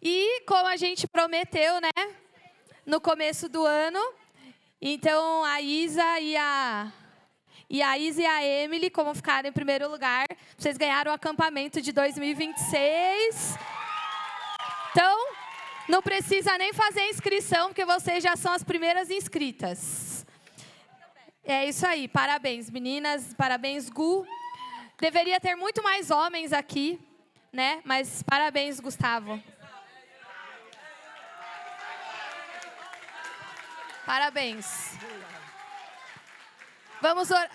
E como a gente prometeu, né? No começo do ano. Então, a Isa e a Emily, como ficaram em 1º lugar, vocês ganharam o acampamento de 2026. Então, não precisa nem fazer inscrição, porque vocês já são as primeiras inscritas. É isso aí. Parabéns, meninas. Parabéns, Gu. Deveria ter muito mais homens aqui, né? Mas parabéns, Gustavo. Parabéns. Vamos orar.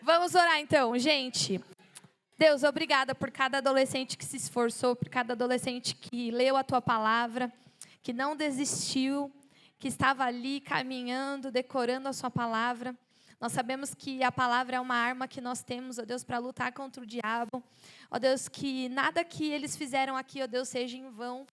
Vamos orar então, gente. Deus, obrigada por cada adolescente que se esforçou, por cada adolescente que leu a tua palavra, que não desistiu, que estava ali caminhando, decorando a sua palavra. Nós sabemos que a palavra é uma arma que nós temos, ó Deus, para lutar contra o diabo. Ó Deus, que nada que eles fizeram aqui, ó Deus, seja em vão.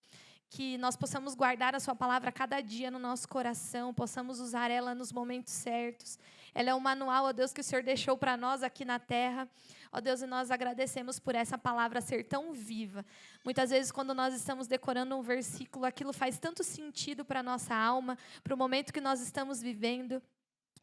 Que nós possamos guardar a sua palavra cada dia no nosso coração, possamos usar ela nos momentos certos. Ela é um manual, ó Deus, que o Senhor deixou para nós aqui na terra. Ó Deus, e nós agradecemos por essa palavra ser tão viva. Muitas vezes, quando nós estamos decorando um versículo, aquilo faz tanto sentido para a nossa alma, para o momento que nós estamos vivendo.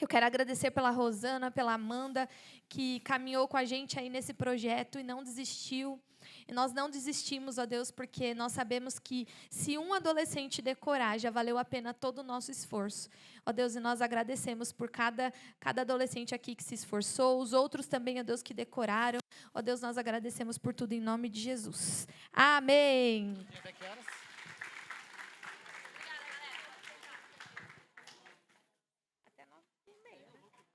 Eu quero agradecer pela Rosana, pela Amanda, que caminhou com a gente aí nesse projeto e não desistiu. E nós não desistimos, ó Deus, porque nós sabemos que se um adolescente decorar, já valeu a pena todo o nosso esforço. Ó Deus, e nós agradecemos por cada adolescente aqui que se esforçou, os outros também, ó Deus, que decoraram. Ó Deus, nós agradecemos por tudo em nome de Jesus. Amém.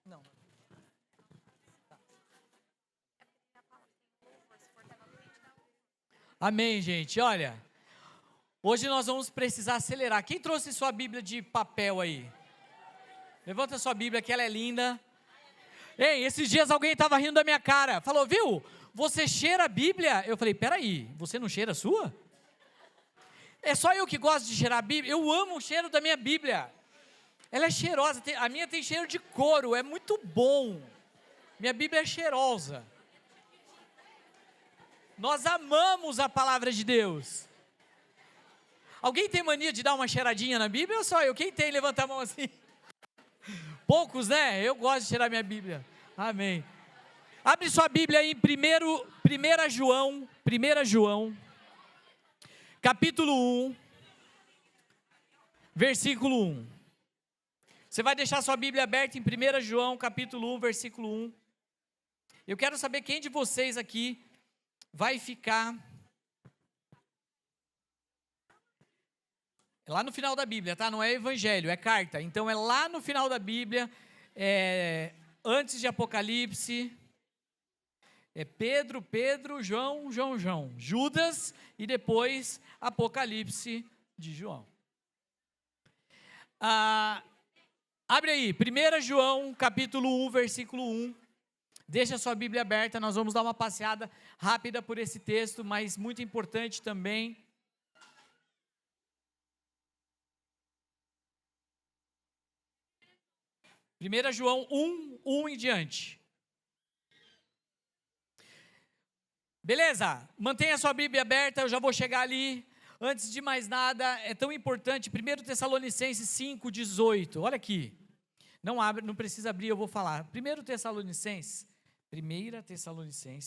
Não. Amém, gente. Olha, hoje nós vamos precisar acelerar. Quem trouxe sua Bíblia de papel aí? Levanta sua Bíblia, que ela é linda. Ei, esses dias alguém estava rindo da minha cara. Falou, viu, você cheira a Bíblia? Eu falei, peraí, você não cheira a sua? É só eu que gosto de cheirar a Bíblia? Eu amo o cheiro da minha Bíblia. Ela é cheirosa, a minha tem cheiro de couro, é muito bom. Minha Bíblia é cheirosa. Nós amamos a palavra de Deus. Alguém tem mania de dar uma cheiradinha na Bíblia ou só eu? Quem tem, levanta a mão assim. Poucos, né? Eu gosto de cheirar minha Bíblia. Amém. Abre sua Bíblia aí em 1 João, capítulo 1, versículo 1. Você vai deixar sua Bíblia aberta em 1 João, capítulo 1, versículo 1. Eu quero saber quem de vocês aqui vai ficar lá no final da Bíblia, tá? Não é evangelho, é carta. Então é lá no final da Bíblia, antes de Apocalipse. É Pedro, João, Judas e depois Apocalipse de João. Abre aí, 1 João, capítulo 1, versículo 1. Deixa a sua Bíblia aberta, nós vamos dar uma passeada rápida por esse texto, mas muito importante também. Primeira João 1 em diante. Beleza? Mantenha a sua Bíblia aberta, eu já vou chegar ali. Antes de mais nada, é tão importante, 1 Tessalonicenses 5, 18. Olha aqui. Não abre, não precisa abrir, eu vou falar. 1 Tessalonicenses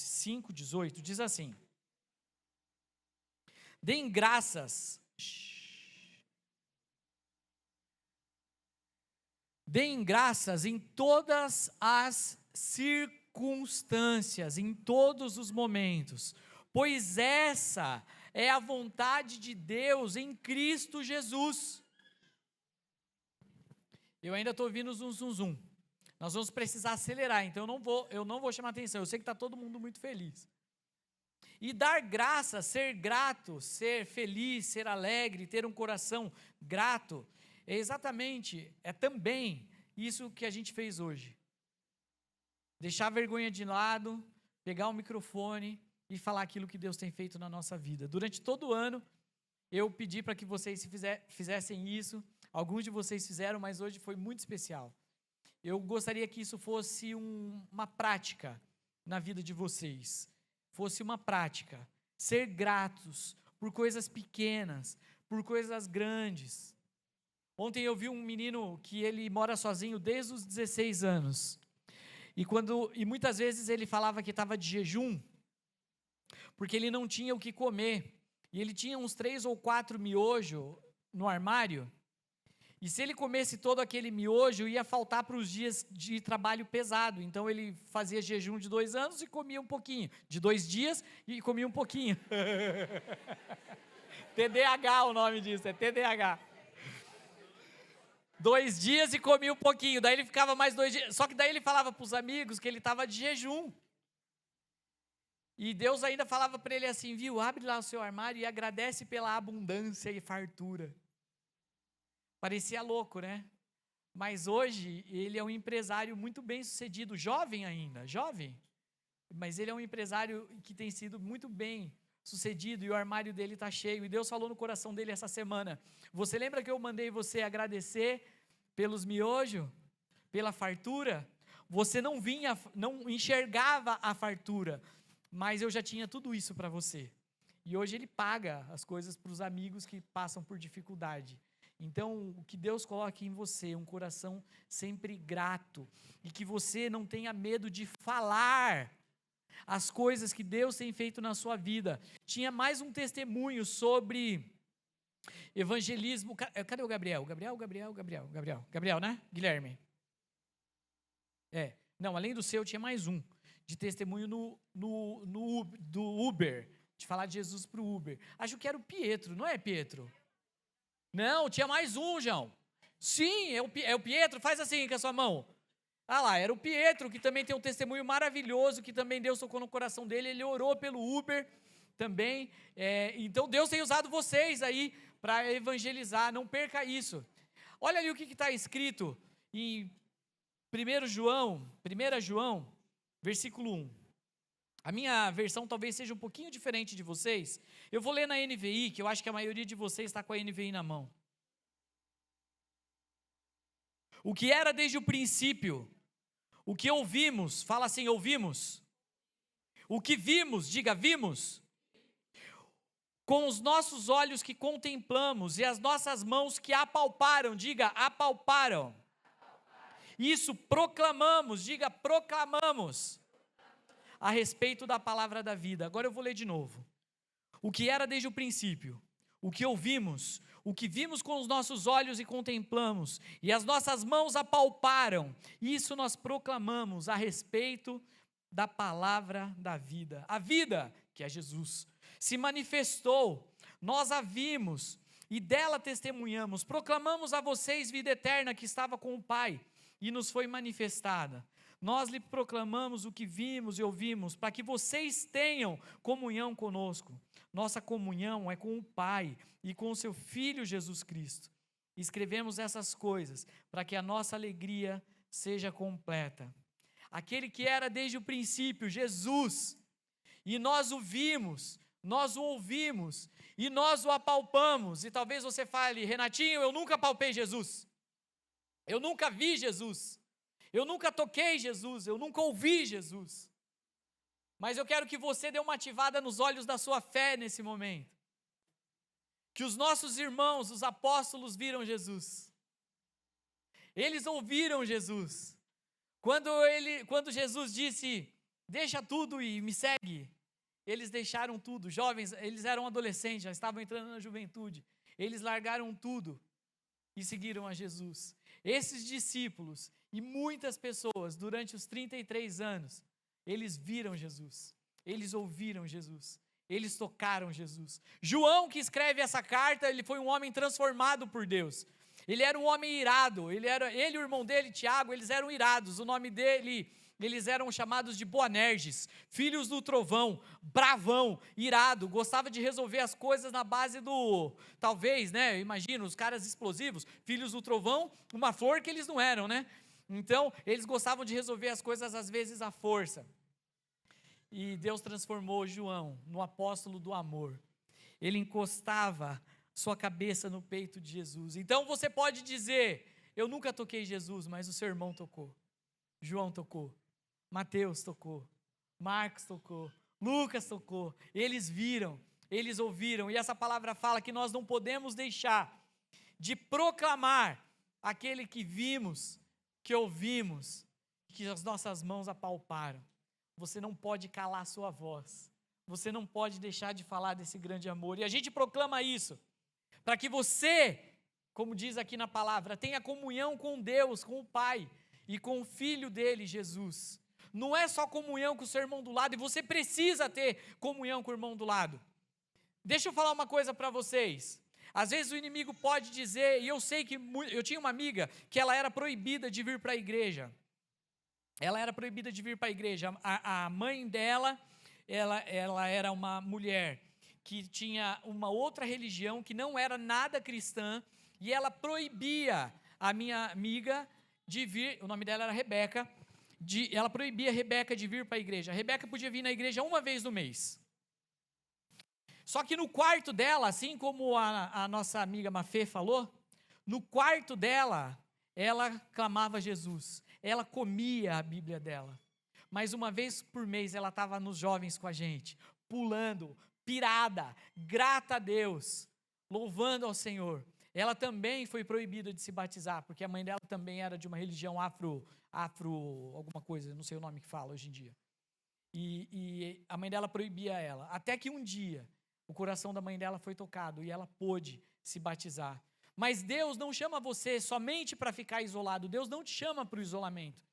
5, 18, diz assim. Deem graças. Deem graças em todas as circunstâncias, em todos os momentos, pois essa é a vontade de Deus em Cristo Jesus. Eu ainda estou ouvindo zum. Nós vamos precisar acelerar, então eu não vou chamar atenção. Eu sei que está todo mundo muito feliz. E dar graça, ser grato, ser feliz, ser alegre, ter um coração grato, é também isso que a gente fez hoje. Deixar a vergonha de lado, pegar o microfone e falar aquilo que Deus tem feito na nossa vida. Durante todo o ano, eu pedi para que vocês fizessem isso. Alguns de vocês fizeram, mas hoje foi muito especial. Eu gostaria que isso fosse uma prática na vida de vocês. Fosse uma prática. Ser gratos por coisas pequenas, por coisas grandes. Ontem eu vi um menino que ele mora sozinho desde os 16 anos. E muitas vezes ele falava que estava de jejum, porque ele não tinha o que comer. E ele tinha uns 3 ou 4 miojos no armário. E se ele comesse todo aquele miojo, ia faltar para os dias de trabalho pesado. Então ele fazia jejum de 2 anos e comia um pouquinho. De 2 dias e comia um pouquinho. TDAH o nome disso, é TDAH. 2 dias e comia um pouquinho. Daí ele ficava mais 2 dias. Só que daí ele falava para os amigos que ele estava de jejum. E Deus ainda falava para ele assim, viu, abre lá o seu armário e agradece pela abundância e fartura. Parecia louco, né? Mas hoje ele é um empresário muito bem sucedido, jovem ainda, jovem. Mas ele é um empresário que tem sido muito bem sucedido e o armário dele está cheio. E Deus falou no coração dele essa semana. Você lembra que eu mandei você agradecer pelos miojos, pela fartura? Você não enxergava a fartura, mas eu já tinha tudo isso para você. E hoje ele paga as coisas para os amigos que passam por dificuldade. Então, o que Deus coloque em você, um coração sempre grato, e que você não tenha medo de falar as coisas que Deus tem feito na sua vida. Tinha mais um testemunho sobre evangelismo. Cadê o Gabriel? Gabriel, né? Guilherme. Não, além do seu, tinha mais um de testemunho do Uber, de falar de Jesus para o Uber. Acho que era o Pietro, não é, Pietro? Não, tinha mais um, João. Sim, é o Pietro, faz assim com a sua mão. Ah lá, era o Pietro, que também tem um testemunho maravilhoso, que também Deus tocou no coração dele, ele orou pelo Uber também. Então Deus tem usado vocês aí para evangelizar, não perca isso. Olha ali o que está escrito em 1 João, versículo 1. A minha versão talvez seja um pouquinho diferente de vocês. Eu vou ler na NVI, que eu acho que a maioria de vocês está com a NVI na mão. O que era desde o princípio, o que ouvimos, fala assim, ouvimos. O que vimos, diga, vimos. Com os nossos olhos que contemplamos e as nossas mãos que apalparam, diga, apalparam. Isso proclamamos, diga, proclamamos. A respeito da palavra da vida. Agora eu vou ler de novo. O que era desde o princípio, o que ouvimos, o que vimos com os nossos olhos e contemplamos, e as nossas mãos apalparam, isso nós proclamamos a respeito da palavra da vida. A vida, que é Jesus, se manifestou, nós a vimos e dela testemunhamos, proclamamos a vocês vida eterna que estava com o Pai e nos foi manifestada. Nós lhe proclamamos o que vimos e ouvimos, para que vocês tenham comunhão conosco. Nossa comunhão é com o Pai e com o seu Filho Jesus Cristo. Escrevemos essas coisas para que a nossa alegria seja completa. Aquele que era desde o princípio, Jesus, e nós o vimos, nós o ouvimos e nós o apalpamos. E talvez você fale, Renatinho, eu nunca apalpei Jesus. Eu nunca vi Jesus. Eu nunca toquei Jesus, eu nunca ouvi Jesus. Mas eu quero que você dê uma ativada nos olhos da sua fé nesse momento. Que os nossos irmãos, os apóstolos, viram Jesus. Eles ouviram Jesus. Quando Jesus disse, deixa tudo e me segue, eles deixaram tudo. Jovens, eles eram adolescentes, já estavam entrando na juventude. Eles largaram tudo e seguiram a Jesus. Esses discípulos e muitas pessoas, durante os 33 anos, eles viram Jesus, eles ouviram Jesus, eles tocaram Jesus. João, que escreve essa carta, ele foi um homem transformado por Deus. Ele era um homem irado, ele e o irmão dele, Tiago, eles eram irados. O nome dele, eles eram chamados de Boanerges, filhos do trovão, bravão, irado, gostava de resolver as coisas na base do, talvez, né, imagina, os caras explosivos, filhos do trovão, uma flor que eles não eram, né? Então, eles gostavam de resolver as coisas às vezes à força. E Deus transformou João no apóstolo do amor. Ele encostava sua cabeça no peito de Jesus. Então você pode dizer, eu nunca toquei Jesus, mas o seu irmão tocou. João tocou. Mateus tocou. Marcos tocou. Lucas tocou. Eles viram, eles ouviram. E essa palavra fala que nós não podemos deixar de proclamar aquele que vimos, que ouvimos, que as nossas mãos apalparam. Você não pode calar a sua voz. Você não pode deixar de falar desse grande amor. E a gente proclama isso, para que você, como diz aqui na palavra, tenha comunhão com Deus, com o Pai e com o Filho dele, Jesus. Não é só comunhão com o seu irmão do lado, e você precisa ter comunhão com o irmão do lado. Deixa eu falar uma coisa para vocês. Às vezes o inimigo pode dizer, e eu sei que eu tinha uma amiga que ela era proibida de vir para a igreja. Ela era proibida de vir para a igreja. A mãe dela, ela era uma mulher que tinha uma outra religião, que não era nada cristã, e ela proibia a minha amiga de vir, o nome dela era Rebeca, ela proibia a Rebeca de vir para a igreja. A Rebeca podia vir na igreja uma vez no mês. Só que no quarto dela, assim como a nossa amiga Mafê falou, no quarto dela, ela clamava Jesus. Ela comia a Bíblia dela. Mas uma vez por mês ela estava nos jovens com a gente, pulando, pirada, grata a Deus, louvando ao Senhor. Ela também foi proibida de se batizar, porque a mãe dela também era de uma religião afro alguma coisa, não sei o nome que fala hoje em dia. e a mãe dela proibia ela. Até que um dia, o coração da mãe dela foi tocado e ela pôde se batizar. Mas Deus não chama você somente para ficar isolado. Deus não te chama para o isolamento.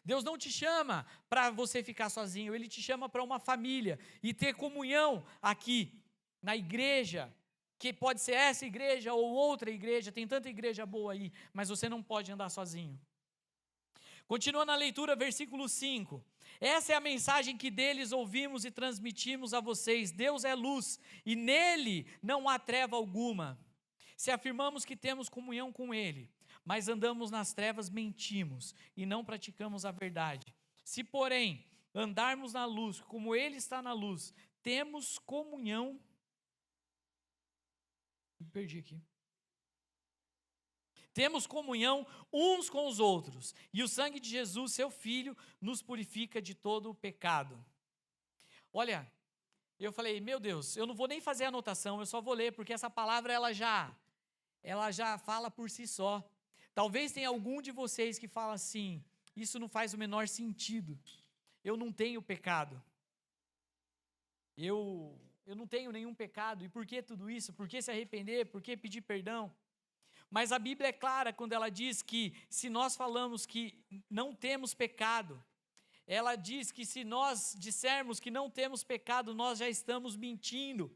Deus não te chama para você ficar sozinho. Ele te chama para uma família e ter comunhão aqui na igreja, que pode ser essa igreja ou outra igreja. Tem tanta igreja boa aí, mas você não pode andar sozinho. Continua na leitura, versículo 5. Essa é a mensagem que deles ouvimos e transmitimos a vocês. Deus é luz e nele não há treva alguma. Se afirmamos que temos comunhão com Ele, mas andamos nas trevas, mentimos e não praticamos a verdade. Se, porém, andarmos na luz, como Ele está na luz, temos comunhão. Me perdi aqui. Temos comunhão uns com os outros, e o sangue de Jesus, seu Filho, nos purifica de todo o pecado. Olha, eu falei, meu Deus, eu não vou nem fazer anotação, eu só vou ler, porque essa palavra ela já fala por si só. Talvez tenha algum de vocês que fala assim, isso não faz o menor sentido. Eu não tenho pecado. Eu não tenho nenhum pecado. E por que tudo isso? Por que se arrepender? Por que pedir perdão? Mas a Bíblia é clara quando ela diz que se nós falamos que não temos pecado, ela diz que se nós dissermos que não temos pecado, nós já estamos mentindo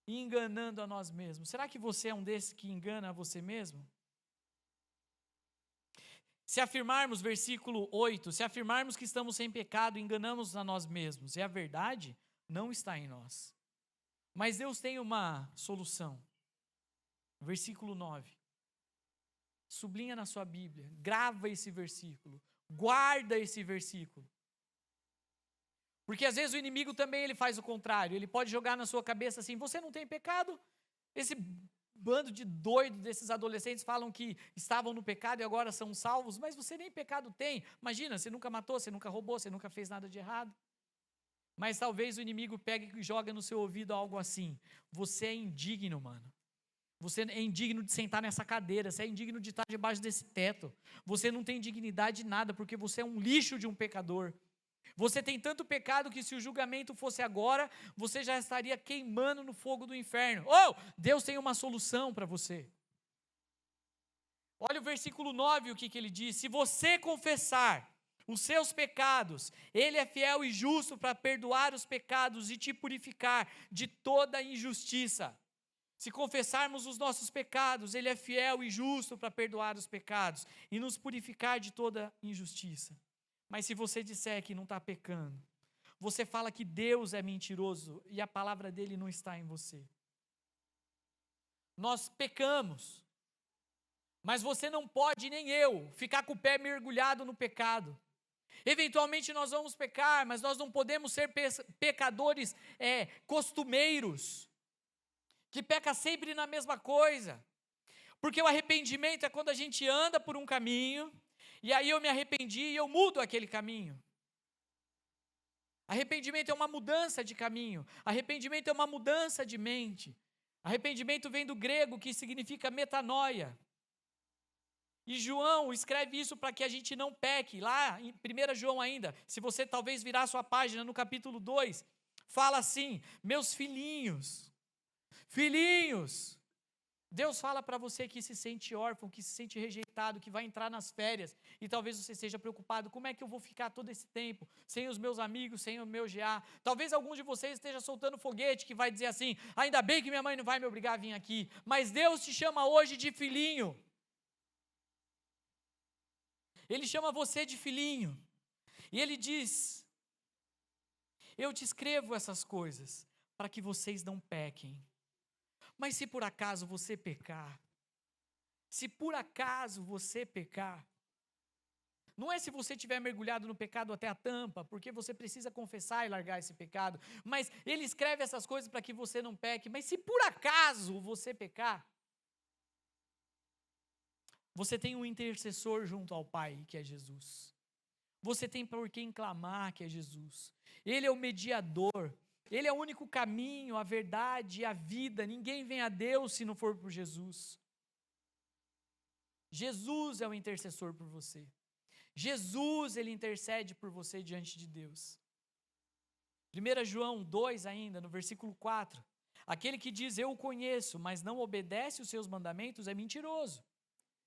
e enganando a nós mesmos. Será que você é um desses que engana a você mesmo? Se afirmarmos, versículo 8, se afirmarmos que estamos sem pecado, enganamos a nós mesmos, e a verdade não está em nós. Mas Deus tem uma solução. Versículo 9. Sublinha na sua Bíblia, grava esse versículo, guarda esse versículo. Porque às vezes o inimigo também ele faz o contrário, ele pode jogar na sua cabeça assim, você não tem pecado? Esse bando de doidos desses adolescentes falam que estavam no pecado e agora são salvos, mas você nem pecado tem. Imagina, você nunca matou, você nunca roubou, você nunca fez nada de errado. Mas talvez o inimigo pegue e joga no seu ouvido algo assim, você é indigno, mano. Você é indigno de sentar nessa cadeira, você é indigno de estar debaixo desse teto. Você não tem dignidade de nada, porque você é um lixo de um pecador. Você tem tanto pecado que se o julgamento fosse agora, você já estaria queimando no fogo do inferno. Deus tem uma solução para você. Olha o versículo 9, o que ele diz. Se você confessar os seus pecados, Ele é fiel e justo para perdoar os pecados e te purificar de toda injustiça. Se confessarmos os nossos pecados, Ele é fiel e justo para perdoar os pecados e nos purificar de toda injustiça. Mas se você disser que não está pecando, você fala que Deus é mentiroso e a palavra dele não está em você. Nós pecamos, mas você não pode, nem eu, ficar com o pé mergulhado no pecado. Eventualmente nós vamos pecar, mas nós não podemos ser pecadores costumeiros, que peca sempre na mesma coisa. Porque o arrependimento é quando a gente anda por um caminho, e aí eu me arrependi e eu mudo aquele caminho. Arrependimento é uma mudança de caminho. Arrependimento é uma mudança de mente. Arrependimento vem do grego, que significa metanoia. E João escreve isso para que a gente não peque. Lá em 1 João ainda, se você talvez virar a sua página no capítulo 2, fala assim, meus filhinhos, Deus fala para você que se sente órfão, que se sente rejeitado, que vai entrar nas férias, e talvez você esteja preocupado, como é que eu vou ficar todo esse tempo, sem os meus amigos, sem o meu GA? Talvez algum de vocês esteja soltando foguete, que vai dizer assim, ainda bem que minha mãe não vai me obrigar a vir aqui, mas Deus te chama hoje de filhinho. Ele chama você de filhinho, e Ele diz, eu te escrevo essas coisas, para que vocês não pequem. Mas se por acaso você pecar, não é se você estiver mergulhado no pecado até a tampa, porque você precisa confessar e largar esse pecado, mas Ele escreve essas coisas para que você não peque, mas se por acaso você pecar, você tem um intercessor junto ao Pai, que é Jesus. Você tem por quem clamar, que é Jesus. Ele é o mediador. Ele é o único caminho, a verdade e a vida. Ninguém vem a Deus se não for por Jesus. Jesus é o intercessor por você. Jesus, Ele intercede por você diante de Deus. 1 João 2 ainda, no versículo 4. Aquele que diz eu o conheço, mas não obedece os seus mandamentos é mentiroso.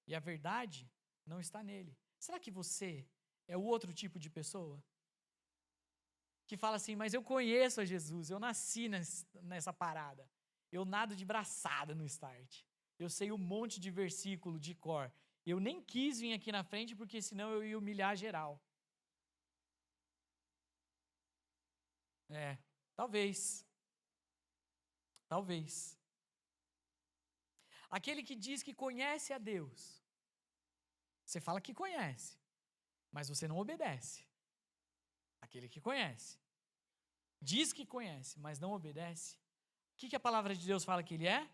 E a verdade não está nele. Será que você é o outro tipo de pessoa? Que fala assim, mas eu conheço a Jesus, eu nasci nessa parada. Eu nado de braçada no Start. Eu sei um monte de versículo de cor. Eu nem quis vir aqui na frente porque senão eu ia humilhar geral. Talvez. Talvez. Aquele que diz que conhece a Deus. Você fala que conhece, mas você não obedece. Aquele que conhece. Diz que conhece, mas não obedece. O que a palavra de Deus fala que ele é?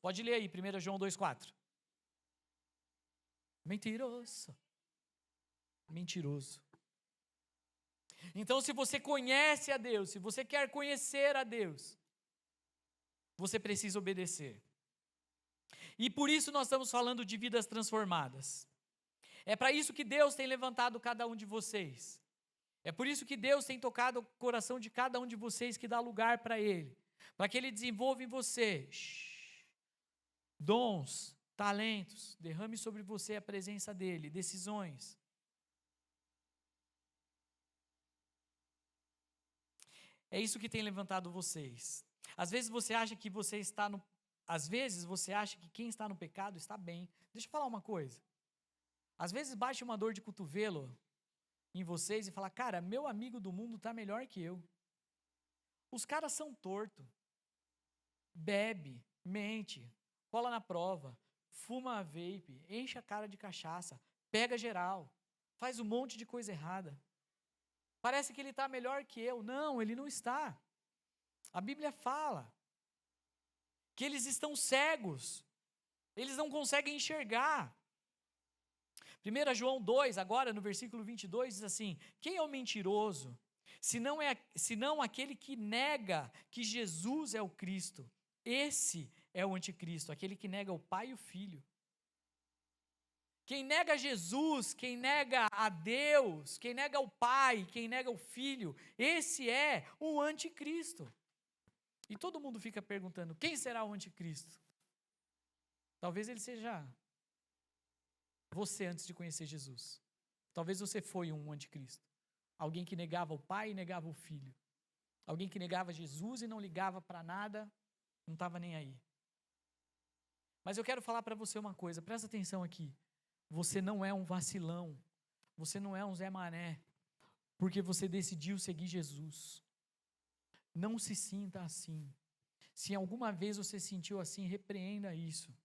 Pode ler aí, 1 João 2,4. Mentiroso. Mentiroso. Então, se você conhece a Deus, se você quer conhecer a Deus, você precisa obedecer. E por isso nós estamos falando de vidas transformadas. É para isso que Deus tem levantado cada um de vocês. É por isso que Deus tem tocado o coração de cada um de vocês que dá lugar para Ele. Para que Ele desenvolva em você dons, talentos, derrame sobre você a presença dEle, decisões. É isso que tem levantado vocês. Às vezes você acha que quem está no pecado está bem. Deixa eu falar uma coisa. Às vezes bate uma dor de cotovelo em vocês e fala, cara, meu amigo do mundo está melhor que eu. Os caras são tortos. Bebe, mente, cola na prova, fuma vape, enche a cara de cachaça, pega geral, faz um monte de coisa errada. Parece que ele está melhor que eu. Não, ele não está. A Bíblia fala que eles estão cegos. Eles não conseguem enxergar. 1 João 2, agora no versículo 22, diz assim, quem é o mentiroso? Senão aquele que nega que Jesus é o Cristo. Esse é o anticristo, aquele que nega o Pai e o Filho. Quem nega Jesus, quem nega a Deus, quem nega o Pai, quem nega o Filho, esse é o anticristo. E todo mundo fica perguntando, quem será o anticristo? Talvez ele seja você antes de conhecer Jesus. Talvez você foi um anticristo. Alguém que negava o Pai e negava o Filho. Alguém que negava Jesus e não ligava para nada, não estava nem aí. Mas eu quero falar para você uma coisa, presta atenção aqui. Você não é um vacilão, você não é um Zé Mané, porque você decidiu seguir Jesus. Não se sinta assim. Se alguma vez você se sentiu assim, repreenda isso.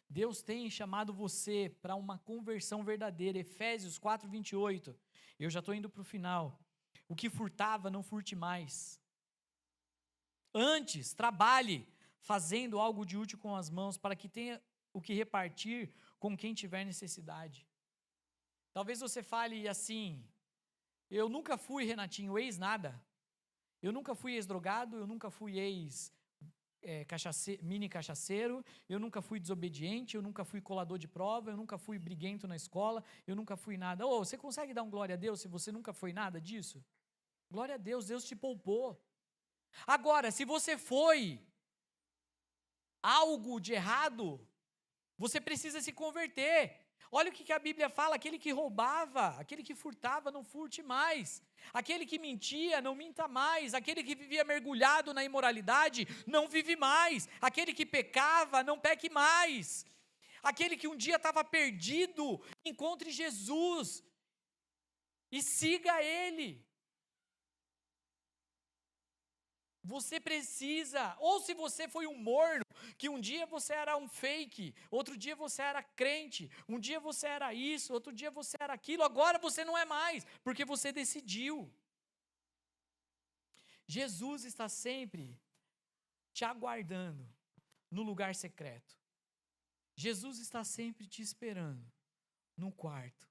Deus tem chamado você para uma conversão verdadeira. Efésios 4:28. Eu já estou indo para o final. O que furtava, não furte mais. Antes, trabalhe, fazendo algo de útil com as mãos, para que tenha o que repartir com quem tiver necessidade. Talvez você fale assim, eu nunca fui, Renatinho, ex-nada. Eu nunca fui ex-drogado, eu nunca fui mini cachaceiro, eu nunca fui desobediente, eu nunca fui colador de prova, eu nunca fui briguento na escola, eu nunca fui nada. Você consegue dar um glória a Deus se você nunca foi nada disso? Glória a Deus, Deus te poupou. Agora, se você foi algo de errado, você precisa se converter. Olha o que a Bíblia fala, aquele que roubava, aquele que furtava, não furte mais. Aquele que mentia, não minta mais. Aquele que vivia mergulhado na imoralidade, não vive mais. Aquele que pecava, não peque mais. Aquele que um dia estava perdido, encontre Jesus e siga Ele. Você precisa, ou se você foi um morno, que um dia você era um fake, outro dia você era crente, um dia você era isso, outro dia você era aquilo, agora você não é mais, porque você decidiu. Jesus está sempre te aguardando no lugar secreto. Jesus está sempre te esperando no quarto,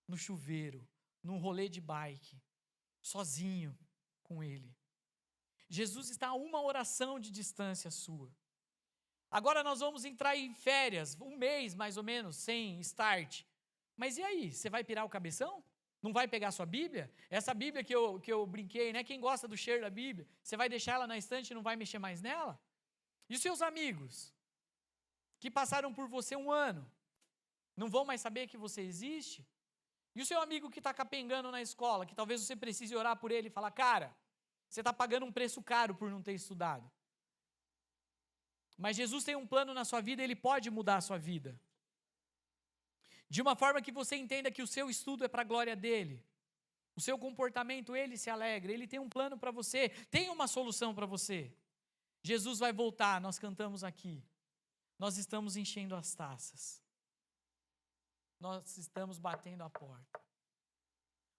no chuveiro, num rolê de bike, sozinho com Ele. Jesus está a uma oração de distância sua. Agora nós vamos entrar em férias, um mês mais ou menos, sem Start. Mas e aí, você vai pirar o cabeção? Não vai pegar sua Bíblia? Essa Bíblia que eu brinquei, né? Quem gosta do cheiro da Bíblia, você vai deixar ela na estante e não vai mexer mais nela? E os seus amigos, que passaram por você um ano, não vão mais saber que você existe? E o seu amigo que está capengando na escola, que talvez você precise orar por ele e falar, cara, você está pagando um preço caro por não ter estudado. Mas Jesus tem um plano na sua vida, Ele pode mudar a sua vida. De uma forma que você entenda que o seu estudo é para a glória dEle. O seu comportamento, Ele se alegra, Ele tem um plano para você, tem uma solução para você. Jesus vai voltar, nós cantamos aqui. Nós estamos enchendo as taças. Nós estamos batendo a porta.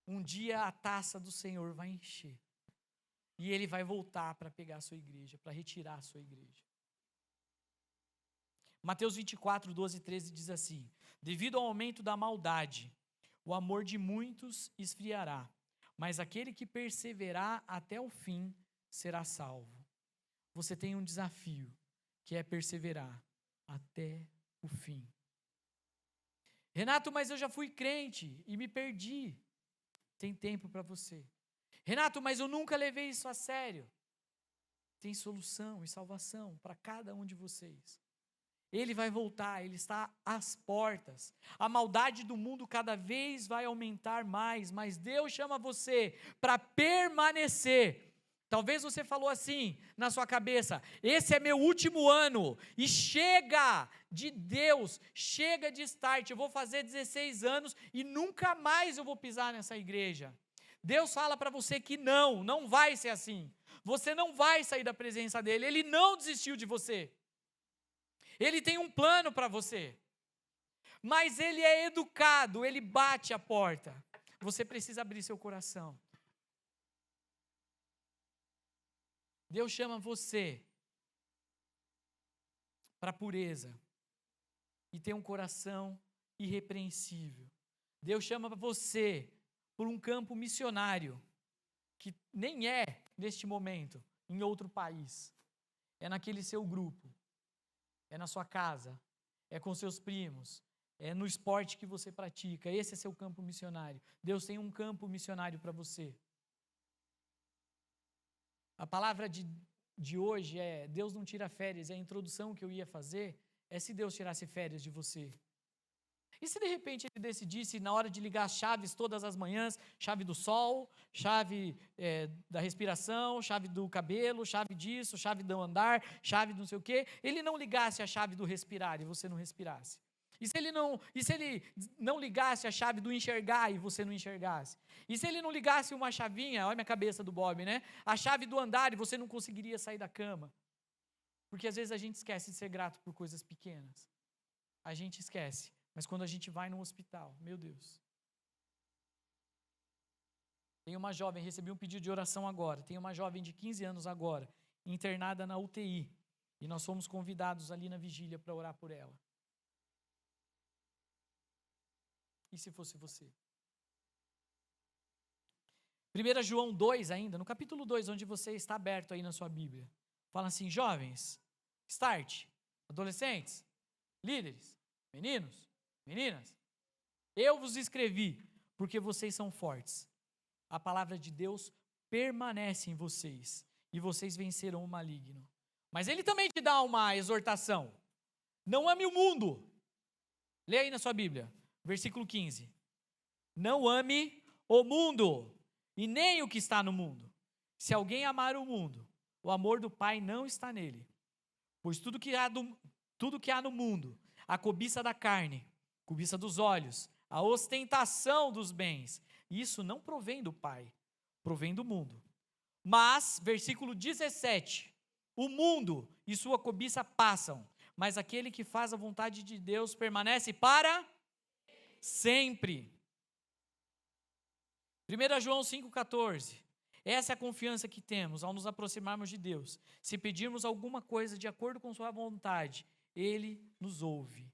Um dia a taça do Senhor vai encher. E Ele vai voltar para pegar a sua igreja, para retirar a sua igreja. Mateus 24, 12 e 13 diz assim: devido ao aumento da maldade, o amor de muitos esfriará, mas aquele que perseverar até o fim será salvo. Você tem um desafio, que é perseverar até o fim. Renato, mas eu já fui crente e me perdi. Tem tempo para você. Renato, mas eu nunca levei isso a sério. Tem solução e salvação para cada um de vocês. Ele vai voltar, Ele está às portas. A maldade do mundo cada vez vai aumentar mais, mas Deus chama você para permanecer. Talvez você falou assim na sua cabeça, esse é meu último ano, e chega de Deus, chega de start, eu vou fazer 16 anos e nunca mais eu vou pisar nessa igreja. Deus fala para você que não vai ser assim. Você não vai sair da presença dEle, Ele não desistiu de você. Ele tem um plano para você, mas Ele é educado, Ele bate a porta. Você precisa abrir seu coração. Deus chama você para pureza e ter um coração irrepreensível. Deus chama você por um campo missionário, que nem é, neste momento, em outro país. É naquele seu grupo. É na sua casa, é com seus primos, é no esporte que você pratica. Esse é seu campo missionário. Deus tem um campo missionário para você. A palavra de hoje é, Deus não tira férias, é a introdução que eu ia fazer, é se Deus tirasse férias de você. E se de repente Ele decidisse, na hora de ligar as chaves todas as manhãs, chave do sol, chave da respiração, chave do cabelo, chave disso, chave do andar, chave do não sei o quê, Ele não ligasse a chave do respirar e você não respirasse? E se Ele não ligasse a chave do enxergar e você não enxergasse? E se Ele não ligasse uma chavinha, olha a minha cabeça do Bob, né? A chave do andar e você não conseguiria sair da cama? Porque às vezes a gente esquece de ser grato por coisas pequenas. A gente esquece. Mas quando a gente vai no hospital, meu Deus. Tem uma jovem, recebi um pedido de oração agora, tem uma jovem de 15 anos agora, internada na UTI, e nós fomos convidados ali na vigília para orar por ela. E se fosse você? 1 João 2 ainda, no capítulo 2, onde você está aberto aí na sua Bíblia, fala assim, jovens, start, adolescentes, líderes, meninos, meninas, eu vos escrevi porque vocês são fortes. A palavra de Deus permanece em vocês e vocês vencerão o maligno. Mas Ele também te dá uma exortação. Não ame o mundo. Lê aí na sua Bíblia, versículo 15. Não ame o mundo e nem o que está no mundo. Se alguém amar o mundo, o amor do Pai não está nele. Pois tudo que há no mundo, a cobiça da carne, a cobiça dos olhos, a ostentação dos bens, isso não provém do Pai, provém do mundo. Mas, versículo 17, o mundo e sua cobiça passam, mas aquele que faz a vontade de Deus permanece para sempre. 1 João 5,14. Essa é a confiança que temos ao nos aproximarmos de Deus. Se pedirmos alguma coisa de acordo com sua vontade, Ele nos ouve.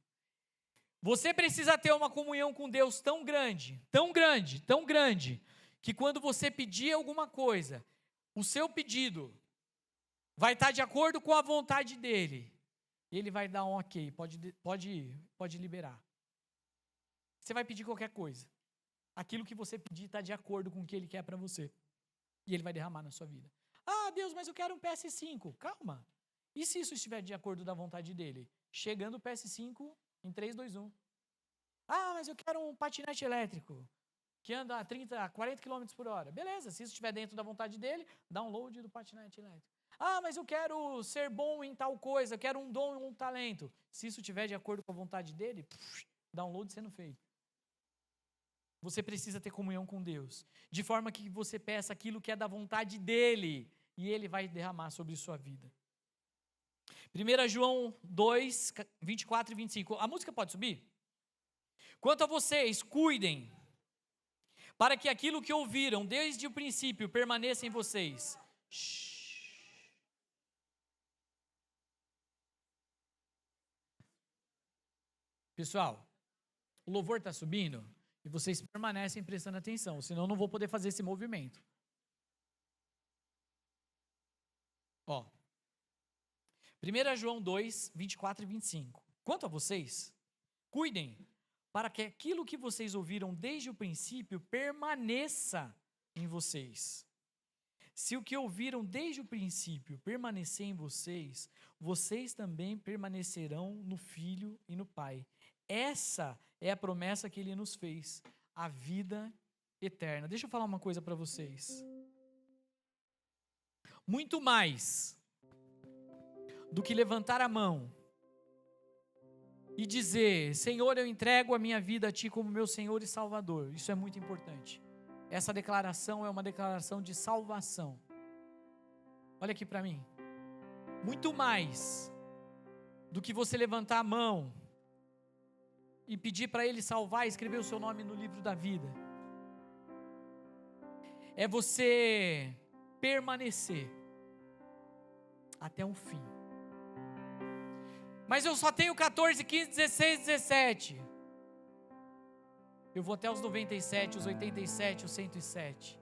Você precisa ter uma comunhão com Deus tão grande, tão grande, tão grande, que quando você pedir alguma coisa, o seu pedido vai estar de acordo com a vontade dEle. E Ele vai dar um ok, pode liberar. Você vai pedir qualquer coisa. aquilo que você pedir está de acordo com o que Ele quer para você. E Ele vai derramar na sua vida. Ah, Deus, mas eu quero um PS5. Calma. E se isso estiver de acordo da vontade dEle? Chegando o PS5 em 3, 2, 1. Ah, mas eu quero um patinete elétrico que anda a 30, a 40 km por hora. Beleza, se isso estiver dentro da vontade dEle, download do patinete elétrico. Ah, mas eu quero ser bom em tal coisa, eu quero um dom e um talento. Se isso estiver de acordo com a vontade dEle, download sendo feito. Você precisa ter comunhão com Deus, de forma que você peça aquilo que é da vontade dEle, e Ele vai derramar sobre sua vida. 1 João 2, 24 e 25. A música pode subir? Quanto a vocês, cuidem, para que aquilo que ouviram desde o princípio permaneça em vocês. Pessoal, o louvor está subindo e vocês permanecem prestando atenção, senão eu não vou poder fazer esse movimento. Ó, 1 João 2, 24 e 25. Quanto a vocês, cuidem para que aquilo que vocês ouviram desde o princípio permaneça em vocês. Se o que ouviram desde o princípio permanecer em vocês, vocês também permanecerão no Filho e no Pai. Essa é a promessa que Ele nos fez, a vida eterna. Deixa eu falar uma coisa para vocês. Muito mais do que levantar a mão e dizer, Senhor, eu entrego a minha vida a Ti como meu Senhor e Salvador. Isso é muito importante. Essa declaração é uma declaração de salvação. Olha aqui para mim. Muito mais do que você levantar a mão e pedir para Ele salvar e escrever o seu nome no livro da vida, é você permanecer até o fim. Mas eu só tenho 14, 15, 16, 17. Eu vou até os 97, os 87, os 107.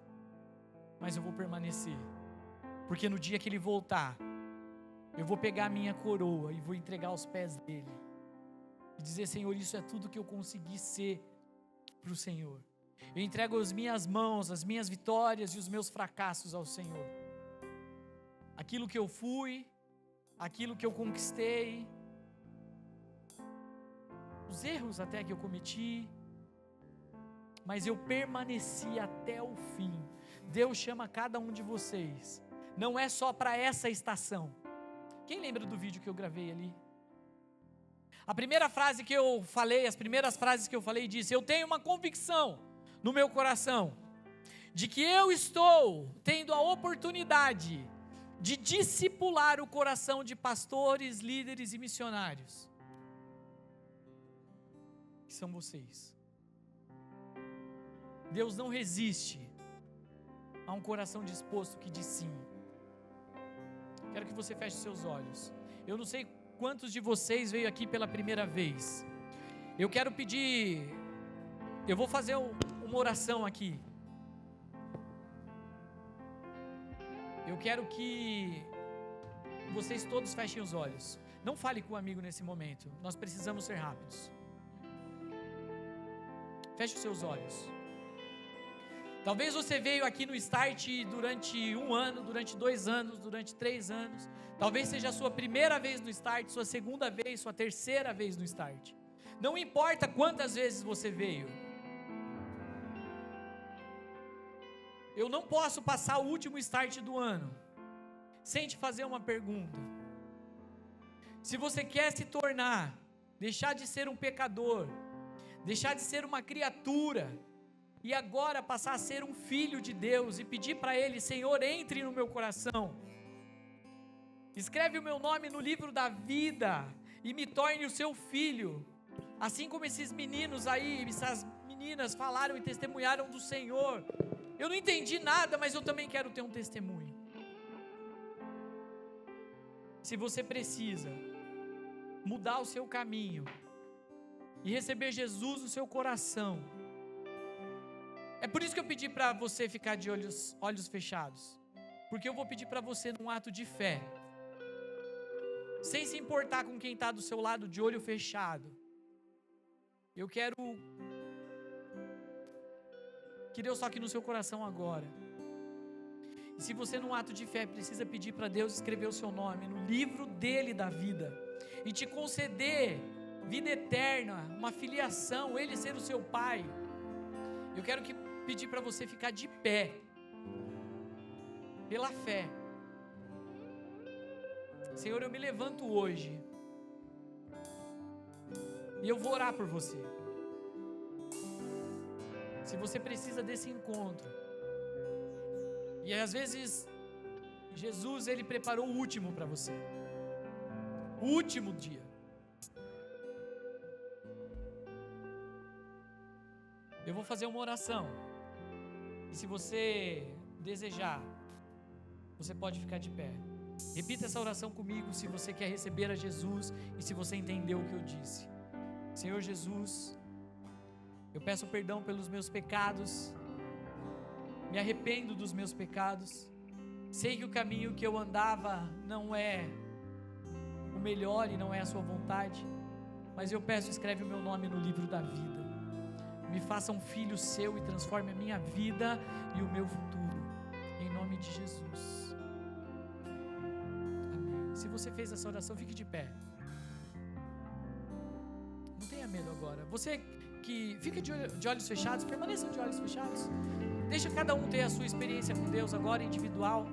Mas eu vou permanecer. Porque no dia que Ele voltar, eu vou pegar a minha coroa e vou entregar aos pés dEle. E dizer, Senhor, isso é tudo que eu consegui ser para o Senhor. Eu entrego as minhas mãos, as minhas vitórias e os meus fracassos ao Senhor. Aquilo que eu fui, aquilo que eu conquistei, os erros até que eu cometi, mas eu permaneci até o fim. Deus chama cada um de vocês, não é só para essa estação. Quem lembra do vídeo que eu gravei ali? A primeira frase que eu falei, as primeiras frases que eu falei disse, eu tenho uma convicção no meu coração, de que eu estou tendo a oportunidade de discipular o coração de pastores, líderes e missionários. Que são vocês. Deus não resiste a um coração disposto que diz sim. Quero que você feche seus olhos. Eu não sei quantos de vocês veio aqui pela primeira vez. Eu quero pedir, eu vou fazer uma oração aqui. Eu quero que vocês todos fechem os olhos. Não fale com o amigo nesse momento. Nós precisamos ser rápidos. Feche os seus olhos. Talvez você veio aqui no Start durante 1 ano, durante 2 anos, durante 3 anos. Talvez seja a sua primeira vez no Start, sua segunda vez, sua terceira vez no Start. Não importa quantas vezes você veio. Eu não posso passar o último Start do ano sem te fazer uma pergunta. Se você quer se tornar, deixar de ser um pecador, deixar de ser uma criatura, e agora passar a ser um filho de Deus, e pedir para Ele, Senhor, entre no meu coração, escreve o meu nome no livro da vida, e me torne o seu filho, assim como esses meninos aí, essas meninas falaram e testemunharam do Senhor. Eu não entendi nada, mas eu também quero ter um testemunho. Se você precisa mudar o seu caminho e receber Jesus no seu coração, é por isso que eu pedi para você ficar de olhos fechados, porque eu vou pedir para você num ato de fé, sem se importar com quem está do seu lado, de olho fechado. Eu quero que Deus toque no seu coração agora. E se você, num ato de fé, precisa pedir para Deus escrever o seu nome no livro dele da vida e te conceder vida eterna, uma filiação, ele ser o seu pai, eu quero pedir para você ficar de pé, pela fé. Senhor, eu me levanto hoje e eu vou orar por você. Se você precisa desse encontro, e às vezes Jesus, ele preparou o último para você, o último dia. Eu vou fazer uma oração, e se você desejar, você pode ficar de pé. Repita essa oração comigo se você quer receber a Jesus e se você entendeu o que eu disse. Senhor Jesus, eu peço perdão pelos meus pecados, me arrependo dos meus pecados, sei que o caminho que eu andava não é o melhor e não é a sua vontade, mas eu peço, escreve o meu nome no livro da vida, me faça um filho seu e transforme a minha vida e o meu futuro, em nome de Jesus. Amém. Se você fez essa oração, fique de pé, não tenha medo agora. Você que fica de olhos fechados, permaneça de olhos fechados. Deixa cada um ter a sua experiência com Deus agora, individual.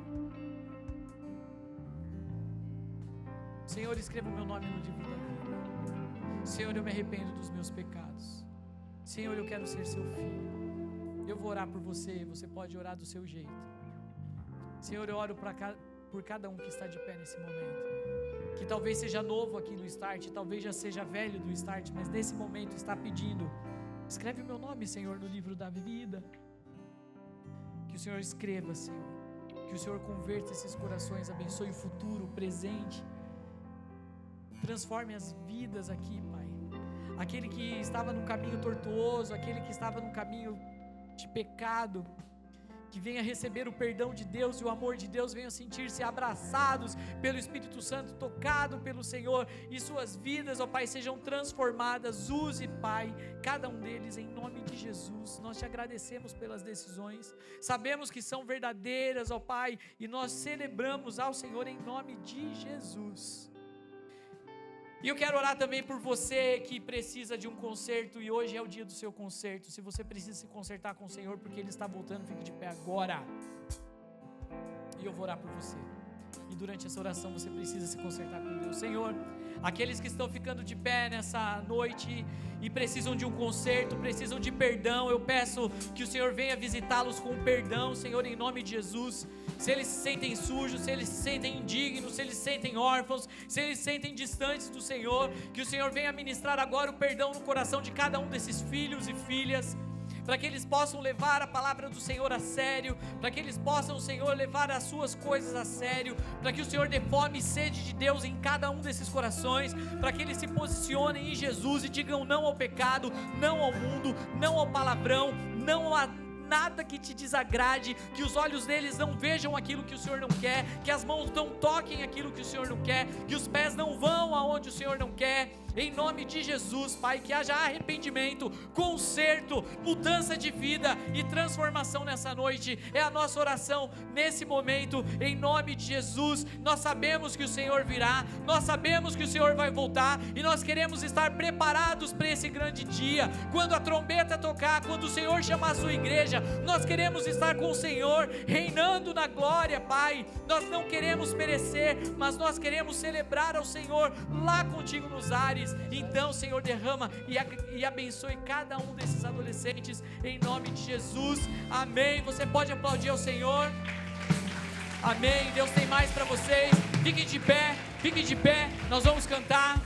Senhor, escreva o meu nome no livro da vida. Senhor, eu me arrependo dos meus pecados. Senhor, eu quero ser seu filho. Eu vou orar por você, você pode orar do seu jeito. Senhor, eu oro por cada um que está de pé nesse momento, que talvez seja novo aqui no Start, talvez já seja velho do Start, mas nesse momento está pedindo, escreve o meu nome, Senhor, no livro da vida. Que o Senhor escreva, Senhor, que o Senhor converta esses corações, abençoe o futuro, o presente, transforme as vidas aqui, Pai. Aquele que estava num caminho tortuoso, aquele que estava num caminho de pecado, que venha receber o perdão de Deus e o amor de Deus, venham sentir-se abraçados pelo Espírito Santo, tocado pelo Senhor, e suas vidas, ó Pai, sejam transformadas. Use, Pai, cada um deles em nome de Jesus. Nós te agradecemos pelas decisões, sabemos que são verdadeiras, ó Pai, e nós celebramos ao Senhor em nome de Jesus. E eu quero orar também por você que precisa de um conserto, e hoje é o dia do seu conserto. Se você precisa se consertar com o Senhor porque Ele está voltando, fique de pé agora. E eu vou orar por você. E durante essa oração você precisa se consertar com Deus. Senhor, aqueles que estão ficando de pé nessa noite e precisam de um conserto, precisam de perdão, eu peço que o Senhor venha visitá-los com perdão, Senhor, em nome de Jesus. Se eles se sentem sujos, se eles se sentem indignos, se eles se sentem órfãos, se eles se sentem distantes do Senhor, que o Senhor venha ministrar agora o perdão no coração de cada um desses filhos e filhas, para que eles possam levar a palavra do Senhor a sério, para que eles possam, Senhor, levar as suas coisas a sério, para que o Senhor dê fome e sede de Deus em cada um desses corações, para que eles se posicionem em Jesus e digam não ao pecado, não ao mundo, não ao palavrão, não a nada que te desagrade, que os olhos deles não vejam aquilo que o Senhor não quer, que as mãos não toquem aquilo que o Senhor não quer, que os pés não vão aonde o Senhor não quer. Em nome de Jesus, Pai, que haja arrependimento, conserto, mudança de vida e transformação nessa noite. É a nossa oração nesse momento, em nome de Jesus. Nós sabemos que o Senhor virá, nós sabemos que o Senhor vai voltar e nós queremos estar preparados para esse grande dia. Quando a trombeta tocar, quando o Senhor chamar a sua igreja, nós queremos estar com o Senhor, reinando na glória, Pai. Nós não queremos perecer, mas nós queremos celebrar ao Senhor lá contigo nos ares. Então, Senhor, derrama e abençoe cada um desses adolescentes, em nome de Jesus, amém. Você pode aplaudir ao Senhor, amém. Deus tem mais para vocês, fiquem de pé, nós vamos cantar.